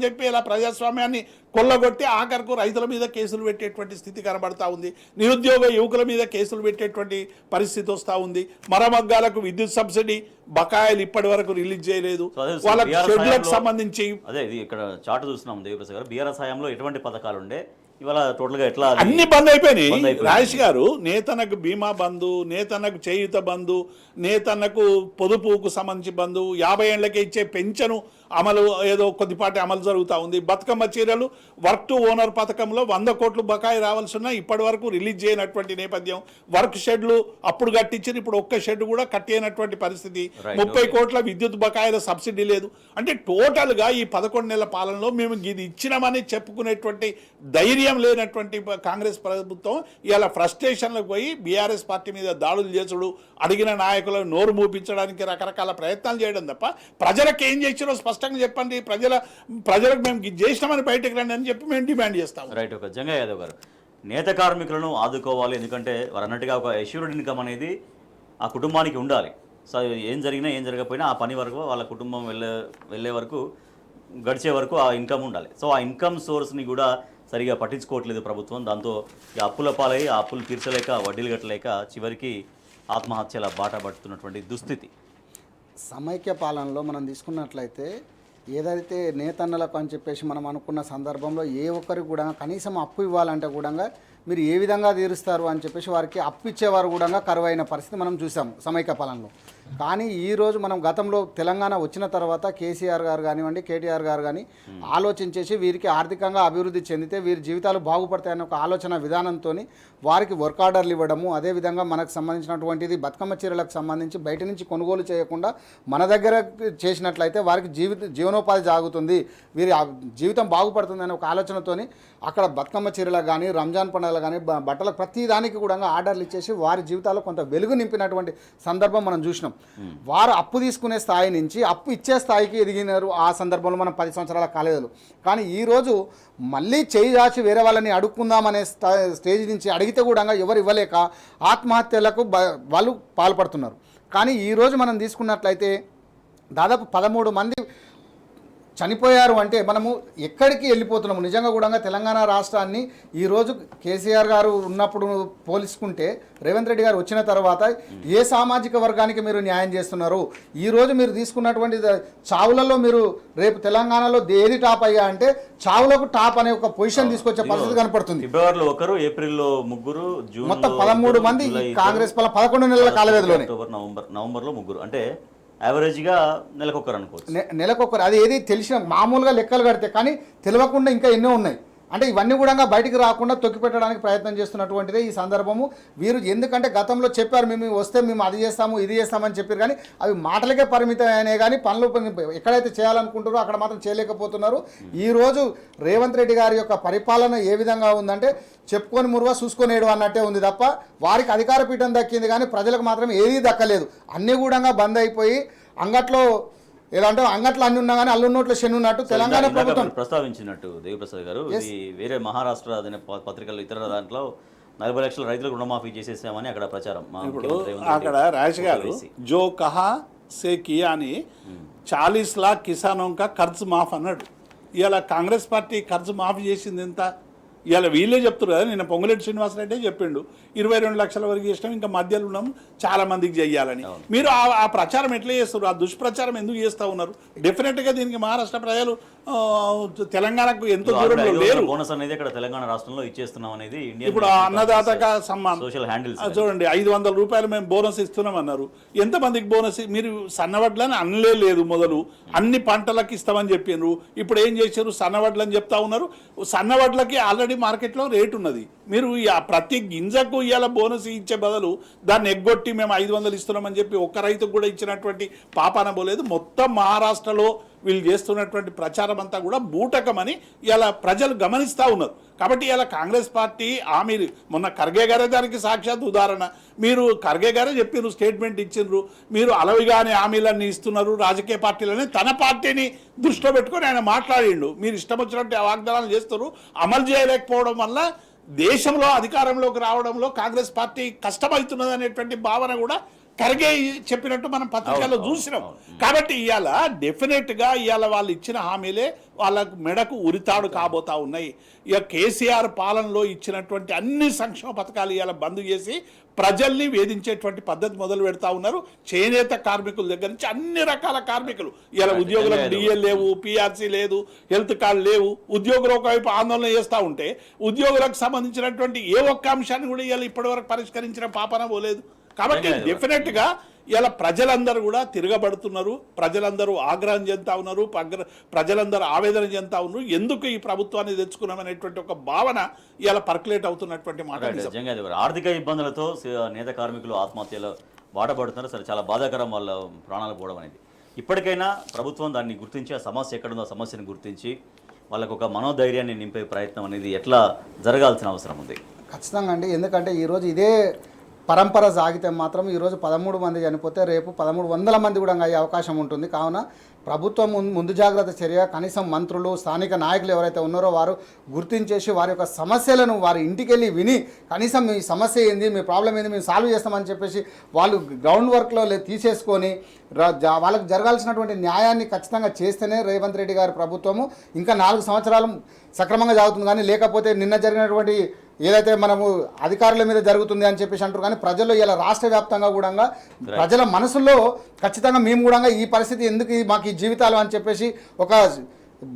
చెప్పి ఇలా ప్రజాస్వామ్యాన్ని కొల్లగొట్టి ఆఖరకు రైతుల మీద కేసులు పెట్టేటువంటి స్థితి కనబడతా ఉంది. నిరుద్యోగ యువకుల మీద కేసులు పెట్టేటువంటి పరిస్థితి వస్తూ ఉంది. మరమగ్గాలకు విద్యుత్ సబ్సిడీ బకాయిలు ఇప్పటి వరకు రిలీజ్ చేయలేదు. వాళ్ళకి షెడ్లకు సంబంధించి అదే ఇది ఇక్కడ చాటు చూస్తున్నాం. దేవప్రసాద్ గారు, బీఆర్ఎస్ హయాంలో ఎటువంటి పథకాలు ఉండే, ఇవాళ టోటల్గా ఎట్లా అన్ని బంద్ అయిపోయినాయి. రాజేష్ గారు, నేతన్నకు బీమా బంధు, నేతన్నకు చేయూత బంధు, నేతన్నకు పొదుపుకు సంబంధించి బంధు, 50 ఏళ్లకే ఇచ్చే పెన్షన్ అమలు ఏదో కొద్దిపాటి అమలు జరుగుతూ ఉంది. బతుకమ్మ చీరలు వర్క్ టు ఓనర్ పథకంలో 100 కోట్లు బకాయి రావాల్సి ఉన్నా ఇప్పటి వరకు రిలీజ్ చేయనటువంటి నేపథ్యం. వర్క్ షెడ్లు అప్పుడు కట్టించారు, ఇప్పుడు ఒక్క షెడ్ కూడా కట్టేనటువంటి పరిస్థితి. 30 కోట్ల విద్యుత్ బకాయిల సబ్సిడీ లేదు. అంటే టోటల్గా ఈ 11 నెలల పాలనలో మేము ఇది ఇచ్చినామని చెప్పుకునేటువంటి ధైర్యం లేనటువంటి కాంగ్రెస్ ప్రభుత్వం ఇలా ఫ్రస్ట్రేషన్లకు పోయి బీఆర్ఎస్ పార్టీ మీద దాడులు చేసుడు, అడిగిన నాయకులను నోరు మూపించడానికి రకరకాల ప్రయత్నాలు చేయడం తప్ప ప్రజలకు ఏం చేసినో స్పష్టంగా చెప్పండి. ప్రజలకు మేము చేసినామని బయటకు రండి అని చెప్పి మేము డిమాండ్ చేస్తాం. రైట్. ఒక జంగా యాదవ్ గారు, నేత కార్మికులను ఆదుకోవాలి, ఎందుకంటే వారు అన్నట్టుగా ఒక అష్యూర్డ్ ఇన్కమ్ అనేది ఆ కుటుంబానికి ఉండాలి. సో ఏం జరిగినా ఏం జరగకపోయినా ఆ పని వరకు వాళ్ళ కుటుంబం వెళ్ళే వరకు, గడిచే వరకు ఆ ఇన్కమ్ ఉండాలి. సో ఆ ఇన్కమ్ సోర్స్ని కూడా సరిగా పట్టించుకోవట్లేదు ప్రభుత్వం. దాంతో ఈ అప్పుల పాలై ఆ అప్పులు తీర్చలేక, వడ్డీలు కట్టలేక చివరికి ఆత్మహత్యల బాట పడుతున్నటువంటి దుస్థితి. సమైక్య పాలనలో మనం తీసుకున్నట్లయితే ఏదైతే నేతన్నలకు అని చెప్పేసి మనం అనుకున్న సందర్భంలో ఏ ఒక్కరికి కూడా కనీసం అప్పు ఇవ్వాలంటే కూడా మీరు ఏ విధంగా తీరుస్తారు అని చెప్పేసి వారికి అప్పు ఇచ్చేవారు కూడా కరువైన పరిస్థితి మనం చూసాం సమైక్య పాలనలో. కానీ ఈరోజు మనం గతంలో తెలంగాణ వచ్చిన తర్వాత కేసీఆర్ గారు కానివ్వండి, కేటీఆర్ గారు కానీ ఆలోచించేసి వీరికి ఆర్థికంగా అభివృద్ధి చెందితే వీరి జీవితాలు బాగుపడతాయనే ఒక ఆలోచన విధానంతో వారికి వర్క్ ఆర్డర్లు ఇవ్వడము, అదేవిధంగా మనకు సంబంధించినటువంటిది బతుకమ్మ చీరలకు సంబంధించి బయట నుంచి కొనుగోలు చేయకుండా మన దగ్గర చేసినట్లయితే వారికి జీవనోపాధి సాగుతుంది, వీరి జీవితం బాగుపడుతుంది అనే ఒక ఆలోచనతోని అక్కడ బతుకమ్మ చీరలకు కానీ, రంజాన్ పండుగలు కానీ, బట్టలకు ప్రతి దానికి కూడా ఆర్డర్లు ఇచ్చేసి వారి జీవితాల్లో కొంత వెలుగు నింపినటువంటి సందర్భం మనం చూసినాం. వారు అప్పు తీసుకునే స్థాయి నుంచి అప్పు ఇచ్చే స్థాయికి ఎదిగినారు ఆ సందర్భంలో మనం 10 సంవత్సరాల కాలేజీలు. కానీ ఈరోజు మళ్ళీ చేయి దాచి వేరే వాళ్ళని అడుక్కుందామనే స్టేజ్ నుంచి అడిగితే కూడా ఎవరు ఇవ్వలేక ఆత్మహత్యలకు వాళ్ళు పాల్పడుతున్నారు. కానీ ఈరోజు మనం తీసుకున్నట్లయితే దాదాపు 13 మంది చనిపోయారు అంటే మనము ఎక్కడికి వెళ్ళిపోతున్నాము. నిజంగా కూడా తెలంగాణ రాష్ట్రాన్ని ఈరోజు కేసీఆర్ గారు ఉన్నప్పుడు పోల్చుకుంటే రేవంత్ రెడ్డి గారు వచ్చిన తర్వాత ఏ సామాజిక వర్గానికి మీరు న్యాయం చేస్తున్నారు? ఈరోజు మీరు తీసుకున్నటువంటి చావులలో మీరు రేపు తెలంగాణలో ఏది టాప్ అయ్యా అంటే చావులకు టాప్ అనే ఒక పొజిషన్ తీసుకొచ్చే పరిస్థితి కనపడుతుంది. ఫిబ్రవరిలో ఒకరు, ఏప్రిల్లో ముగ్గురు, జూన్ మొత్తం 13 మంది ఈ కాంగ్రెస్ 11 నెలల కాలవ్యధిలోనే, అక్టోబర్, నవంబర్లో ముగ్గురు, అంటే యావరేజ్గా నెలకొకరు అనుకోవచ్చు. నెలకొకరు. అది ఏది తెలిసిన మామూలుగా లెక్కలు కడితే కానీ తెలియకుండా ఇంకా ఎన్నో ఉన్నాయి. అంటే ఇవన్నీ కూడా బయటికి రాకుండా తొక్కిపెట్టడానికి ప్రయత్నం చేస్తున్నటువంటిదే ఈ సందర్భము. వీరు ఎందుకంటే గతంలో చెప్పారు మేము వస్తే మేము అది చేస్తాము ఇది చేస్తామని చెప్పారు, కానీ అవి మాటలకే పరిమితమైనా కానీ పనులు ఎక్కడైతే చేయాలనుకుంటారో అక్కడ మాత్రం చేయలేకపోతున్నారు. ఈరోజు రేవంత్ రెడ్డి గారి యొక్క పరిపాలన ఏ విధంగా ఉందంటే చెప్పుకొని మురువా చూసుకొనేడు అన్నట్టే ఉంది తప్ప వారికి అధికార పీఠం దక్కింది కానీ ప్రజలకు మాత్రం ఏదీ దక్కలేదు. అన్నీ కూడా బంద్ అయిపోయి అంగట్లో ఏదంటే అంగట్లో అన్ని ఉన్నా కానీ అల్లు నోట్లో శని ఉన్నట్టు తెలంగాణ ప్రభుత్వం ప్రస్తావించినట్టు దేవిప్రసాద్ గారు, ఇది వేరే మహారాష్ట్ర అనే పత్రికల్లో ఇతర దాంట్లో 40 లక్షల రైతులకు రుణమాఫీ చేసేసామని అక్కడ ప్రచారం. ఇప్పుడు అక్కడ రాజు గారు జో కహా సే కియా అని 40 लाख కిసానో కా ఖర్చు మాఫ్ అన్నాడు. ఇవాళ కాంగ్రెస్ పార్టీ ఖర్చు మాఫీ చేసింది ఎంత? ఇవాళ వీళ్ళే చెప్తారు కదా, నిన్న పొంగులేటి శ్రీనివాసరెడ్డి చెప్పిండు 22 లక్షల వరకు చేసినాం, ఇంకా మధ్యలో ఉన్నాం చాలా మందికి చెయ్యాలని. మీరు ఆ ప్రచారం ఎట్లా చేస్తారు? ఆ దుష్ప్రచారం ఎందుకు చేస్తూ ఉన్నారు? డెఫినెట్గా దీనికి మహారాష్ట్ర ప్రజలు తెలంగాణకు ఎంతో దూరంలో లేరు. బోనస్ అనేది ఇక్కడ తెలంగాణ రాష్ట్రంలో ఇచ్చేస్తున్నాం అనేది ఇప్పుడు అన్నదాతగా సమ్మాన్ సోషల్ హ్యాండిల్స్ చూడండి, 500 రూపాయలు మేము బోనస్ ఇస్తున్నాం అన్నారు. ఎంతమందికి బోనస్? మీరు సన్నవడ్లని అనలే లేదు మొదలు, అన్ని పంటలకు ఇస్తామని చెప్పినారు. ఇప్పుడు ఏం చేశారు? సన్నవడ్లని చెప్తా ఉన్నారు. సన్నవడ్లకి ఆల్రెడీ మార్కెట్లో రేటు ఉన్నది. మీరు ప్రతి గింజకు ఇవాళ బోనస్ ఇచ్చే బదులు దాన్ని ఎగ్గొట్టి మేము 500 ఇస్తున్నామని చెప్పి ఒక్క రైతుకు కూడా ఇచ్చినటువంటి పాపాన పోలేదు. మొత్తం మహారాష్ట్రలో వీళ్ళు చేస్తున్నటువంటి ప్రచారం అంతా కూడా బూటకమని ఇలా ప్రజలు గమనిస్తూ ఉన్నారు. కాబట్టి ఇలా కాంగ్రెస్ పార్టీ మీరు మొన్న ఖర్గే గారే దానికి సాక్షాత్ ఉదాహరణ. మీరు ఖర్గే గారే చెప్పినారు, స్టేట్మెంట్ ఇచ్చిండ్రు, మీరు అలవిగానే హామీలన్నీ ఇస్తున్నారు రాజకీయ పార్టీలని. తన పార్టీని దృష్టిలో పెట్టుకొని ఆయన మాట్లాడిండు. మీరు ఇష్టం వచ్చినట్టు వాగ్దానాలు చేస్తారు, అమలు చేయలేకపోవడం వల్ల దేశంలో అధికారంలోకి రావడంలో కాంగ్రెస్ పార్టీ కష్టమవుతున్నది అనేటువంటి భావన కూడా ఖర్గే చెప్పినట్టు మనం పత్రికల్లో చూసినాం. కాబట్టి ఇవాళ డెఫినెట్గా ఇవాళ వాళ్ళు ఇచ్చిన హామీలే వాళ్ళకు మెడకు ఉరితాడు కాబోతా ఉన్నాయి. ఇక కేసీఆర్ పాలనలో ఇచ్చినటువంటి అన్ని సంక్షేమ పథకాలు ఇవాళ బంద్ చేసి ప్రజల్ని వేధించేటువంటి పద్ధతి మొదలు పెడతా ఉన్నారు. చేనేత కార్మికుల దగ్గర నుంచి అన్ని రకాల కార్మికులు ఇవాళ ఉద్యోగులకు డిఎల్ లేవు, పిఆర్సీ లేదు, హెల్త్ కార్డు లేవు. ఉద్యోగులు ఒకవైపు ఆందోళన చేస్తూ ఉంటే ఉద్యోగులకు సంబంధించినటువంటి ఏ ఒక్క అంశాన్ని కూడా ఇవాళ ఇప్పటివరకు పరిష్కరించిన పాపన పోలేదు. కాబట్టి డెఫినెట్గా ఇలా ప్రజలందరూ కూడా తిరగబడుతున్నారు, ప్రజలందరూ ఆగ్రహం చెందుతా ఉన్నారు, ప్రజలందరూ ఆవేదన చెందుతా ఉన్నారు. ఎందుకు ఈ ప్రభుత్వాన్ని తెచ్చుకున్నామనేటువంటి ఒక భావన ఇలా పర్కులేట్ అవుతున్నటువంటి మాట. ఆర్థిక ఇబ్బందులతో నేత కార్మికులు ఆత్మహత్యలు బాధపడుతున్నారు. సరే, చాలా బాధాకరం వాళ్ళ ప్రాణాలు పోవడం అనేది. ఇప్పటికైనా ప్రభుత్వం దాన్ని గుర్తించి ఆ సమస్య ఎక్కడుందో ఆ సమస్యను గుర్తించి వాళ్ళకు ఒక మనోధైర్యాన్ని నింపే ప్రయత్నం అనేది ఎట్లా జరగాల్సిన అవసరం ఉంది? ఖచ్చితంగా అండి. ఎందుకంటే ఈరోజు ఇదే పరంపర సాగితే మాత్రం ఈరోజు 13 మంది చనిపోతే రేపు 1300 మంది కూడా అయ్యే అవకాశం ఉంటుంది. కావున ప్రభుత్వం ముందు జాగ్రత్త చర్య కనీసం మంత్రులు, స్థానిక నాయకులు ఎవరైతే ఉన్నారో వారు గుర్తించేసి వారి యొక్క సమస్యలను వారి ఇంటికి వెళ్ళి విని కనీసం మీ సమస్య ఏంది, మీ ప్రాబ్లం ఏంది, మేము సాల్వ్ చేస్తామని చెప్పేసి వాళ్ళు గ్రౌండ్ వర్క్లో తీసేసుకొని వాళ్ళకు జరగాల్సినటువంటి న్యాయాన్ని ఖచ్చితంగా చేస్తేనే రేవంత్ రెడ్డి గారి ప్రభుత్వము ఇంకా 4 సంవత్సరాలు సక్రమంగా సాగుతుంది. కానీ లేకపోతే నిన్న జరిగినటువంటి ఏదైతే మనము అధికారుల మీద జరుగుతుంది అని చెప్పేసి అంటారు, కానీ ప్రజల్లో ఇలా రాష్ట్ర వ్యాప్తంగా కూడా ప్రజల మనసుల్లో ఖచ్చితంగా మేము కూడా ఈ పరిస్థితి ఎందుకు మాకు ఈ జీవితాలు అని చెప్పేసి ఒక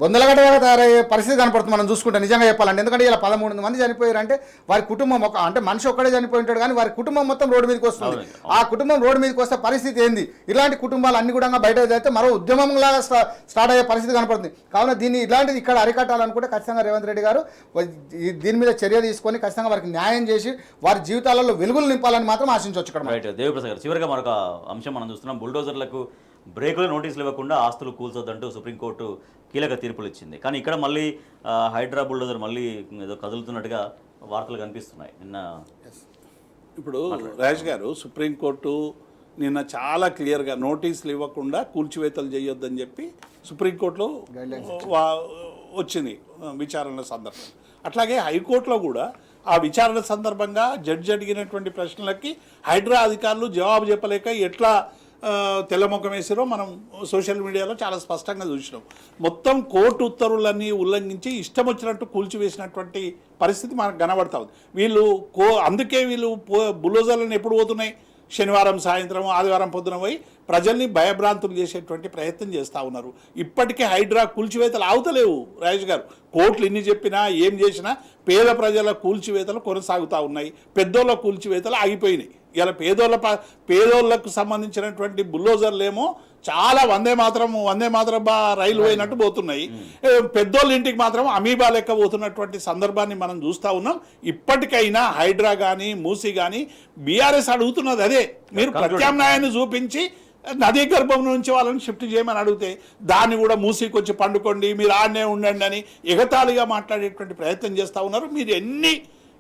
బొందలగడ్డగా తయారయ్యే పరిస్థితి కనపడుతుంది మనం చూసుకుంటే నిజంగా చెప్పాలంటే. ఎందుకంటే ఇలా 13 మంది చనిపోయారంటే వారి కుటుంబం అంటే మనిషి ఒక్కడే చనిపోయి ఉంటాడు కానీ వారి కుటుంబం మొత్తం రోడ్డు మీదకి వస్తుంది. ఆ కుటుంబం రోడ్డు మీదకి వస్తే పరిస్థితి ఏంది? ఇలాంటి కుటుంబాలు అన్ని కూడా బయట అయితే మరో ఉద్యమంలాగా స్టార్ట్ అయ్యే పరిస్థితి కనపడుతుంది. కావున దీన్ని ఇలాంటిది ఇక్కడ అరికట్టాలనుకుంటే ఖచ్చితంగా రేవంత్ రెడ్డి గారు దీని మీద చర్య తీసుకొని ఖచ్చితంగా వారికి న్యాయం చేసి వారి జీవితాలలో వెలుగులు నింపాలని మాత్రం ఆశించవచ్చు. ఇక్కడ దేవిప్రసాద్ గారు, చివరిగా మరొక అంశం మనం చూస్తున్నాం. బుల్డోజర్లకు బ్రేకులు నోటీసులు ఇవ్వకుండా ఆస్తులు కూల్చొద్దంటూ సుప్రీంకోర్టు కీలక తీర్పులు ఇచ్చింది. కానీ ఇక్కడ మళ్ళీ హైడ్రా బుల్డోజర్ మళ్ళీ ఏదో కదులుతున్నట్టుగా వార్తలు కనిపిస్తున్నాయి. నిన్న ఇప్పుడు రాజేష్ గారు, సుప్రీంకోర్టు నిన్న చాలా క్లియర్గా నోటీసులు ఇవ్వకుండా కూల్చివేతలు చేయొద్దని చెప్పి సుప్రీంకోర్టులో వచ్చింది విచారణ సందర్భం. అట్లాగే హైకోర్టులో కూడా ఆ విచారణ సందర్భంగా జడ్జి అడిగినటువంటి ప్రశ్నలకి హైడ్రా అధికారులు జవాబు చెప్పలేక ఎట్లా తెల్లముఖం వేసిరో మనం సోషల్ మీడియాలో చాలా స్పష్టంగా చూసినాం. మొత్తం కోర్టు ఉత్తర్వులన్నీ ఉల్లంఘించి ఇష్టం వచ్చినట్టు కూల్చివేసినటువంటి పరిస్థితి మనకు కనబడతా ఉంది. వీళ్ళు అందుకే వీళ్ళు బుల్డోజర్లను ఎప్పుడు పోతున్నాయి, శనివారం సాయంత్రం ఆదివారం పొద్దున పోయి ప్రజల్ని భయభ్రాంతులు చేసేటువంటి ప్రయత్నం చేస్తూ ఉన్నారు. ఇప్పటికే హైడ్రా కూల్చివేతలు ఆగుతలేవు రాజేష్ గారు. కోర్టులు ఎన్ని చెప్పినా ఏం చేసినా పేద ప్రజల కూల్చివేతలు కొనసాగుతూ ఉన్నాయి, పెద్దోళ్ళ కూల్చివేతలు ఆగిపోయినాయి. ఇలా పేదోళ్లకు సంబంధించినటువంటి బుల్డోజర్లేమో చాలా వందే మాత్రం రైలు పోయినట్టు పోతున్నాయి. పెద్దోళ్ళ ఇంటికి మాత్రం అమీబా లెక్క పోతున్నటువంటి సందర్భాన్ని మనం చూస్తూ ఉన్నాం. ఇప్పటికైనా హైడ్రా కానీ మూసీ కానీ బీఆర్ఎస్ అడుగుతున్నది అదే, మీరు ప్రత్యామ్నాయాన్ని చూపించి నదీ గర్భం నుంచి వాళ్ళని షిఫ్ట్ చేయమని అడిగితే దాన్ని కూడా మూసీకి వచ్చి పండుకోండి, మీరు ఆడనే ఉండండి అని ఎగతాళిగా మాట్లాడేటువంటి ప్రయత్నం చేస్తూ ఉన్నారు. మీరు ఎన్ని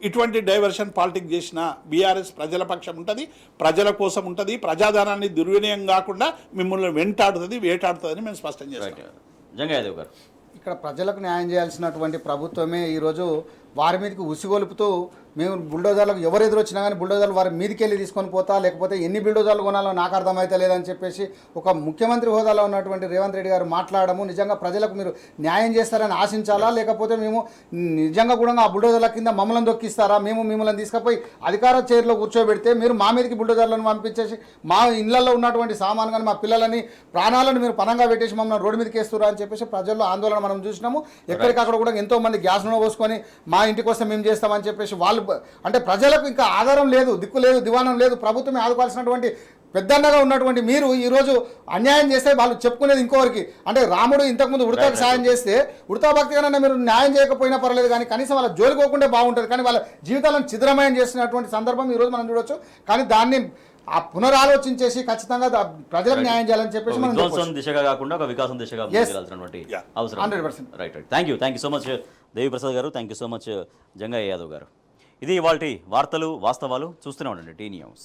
ఇటువంటి డైవర్షన్ పాలిటిక్స్ చేసిన బీఆర్ఎస్ ప్రజల పక్షం ఉంటుంది, ప్రజల కోసం ఉంటుంది, ప్రజాధనాన్ని దుర్వినియోగం కాకుండా మిమ్మల్ని వెంటాడుతుంది, వేటాడుతుందని మేము స్పష్టం చేస్తాం. జంగాయాదవ్ గారు, ఇక్కడ ప్రజలకు న్యాయం చేయాల్సినటువంటి ప్రభుత్వమే ఈరోజు వారి మీదకి ఉసిగొలుపుతూ మేము బుల్డోజర్లకు ఎవరు ఎదురొచ్చినా కానీ బుల్డోజర్లు వారి మీదకి వెళ్ళి తీసుకొని పోతా, లేకపోతే ఎన్ని బుల్డోజర్లు కొనాలో నాకు అర్థమైతే లేదని చెప్పేసి ఒక ముఖ్యమంత్రి హోదాలో ఉన్నటువంటి రేవంత్ రెడ్డి గారు మాట్లాడము నిజంగా ప్రజలకు మీరు న్యాయం చేస్తారని ఆశించాలా, లేకపోతే మేము నిజంగా కూడా ఆ బుల్డోజర్ల కింద మమ్మల్ని దొక్కిస్తారా, మేము మిమ్మల్ని తీసుకుపోయి అధికార చైర్లో కూర్చోబెడితే మీరు మా మీదకి బుల్డోజర్లను పంపించేసి మా ఇళ్లలో ఉన్నటువంటి సామాను కానీ మా పిల్లలని ప్రాణాలను మీరు పనంగా పెట్టేసి మమ్మల్ని రోడ్డు మీదకి వేస్తురా అని చెప్పేసి ప్రజల్లో ఆందోళన మనం చూసినాము. ఎక్కడికక్కడ కూడా ఎంతోమంది గ్యాస్ నూనె పోసుకొని మా ఇంటికి వస్తే మేము చేస్తామని చెప్పేసి వాళ్ళు అంటే ప్రజలకు ఇంకా ఆధారం లేదు, దిక్కు లేదు, దివానం లేదు, ప్రభుత్వమే ఆదుకోవాల్సినటువంటి పెద్దన్నగా ఉన్నటువంటి మీరు ఈరోజు అన్యాయం చేస్తే వాళ్ళు చెప్పుకునేది ఇంకోరికి. అంటే రాముడు ఇంతకుముందు ఉడతకు సాయం చేస్తే ఉడతా భక్తిగానే మీరు న్యాయం చేయకపోయినా పర్లేదు కానీ కనీసం వాళ్ళ జోలికోకుండా బాగుంటుంది, కానీ వాళ్ళ జీవితాలను ఛిద్రమయం చేసినటువంటి సందర్భం ఈరోజు మనం చూడొచ్చు. కానీ దాన్ని ఆ పునరాలోచించేసి ఖచ్చితంగా ప్రజలకు న్యాయం చేయాలని చెప్పేసి మనం విధ్వంసం దిశగా కాకుండా ఒక వికాసం దిశగా ముందుకెళ్లాల్సినటువంటి అవసరం. 100%. Right. Thank you so much Deviprasad garu, thank you so much Jangaiah Yadav garu. ఇది ఇవాల్టి వార్తలు వాస్తవాలు. చూస్తూనే ఉండండి టీ న్యూస్.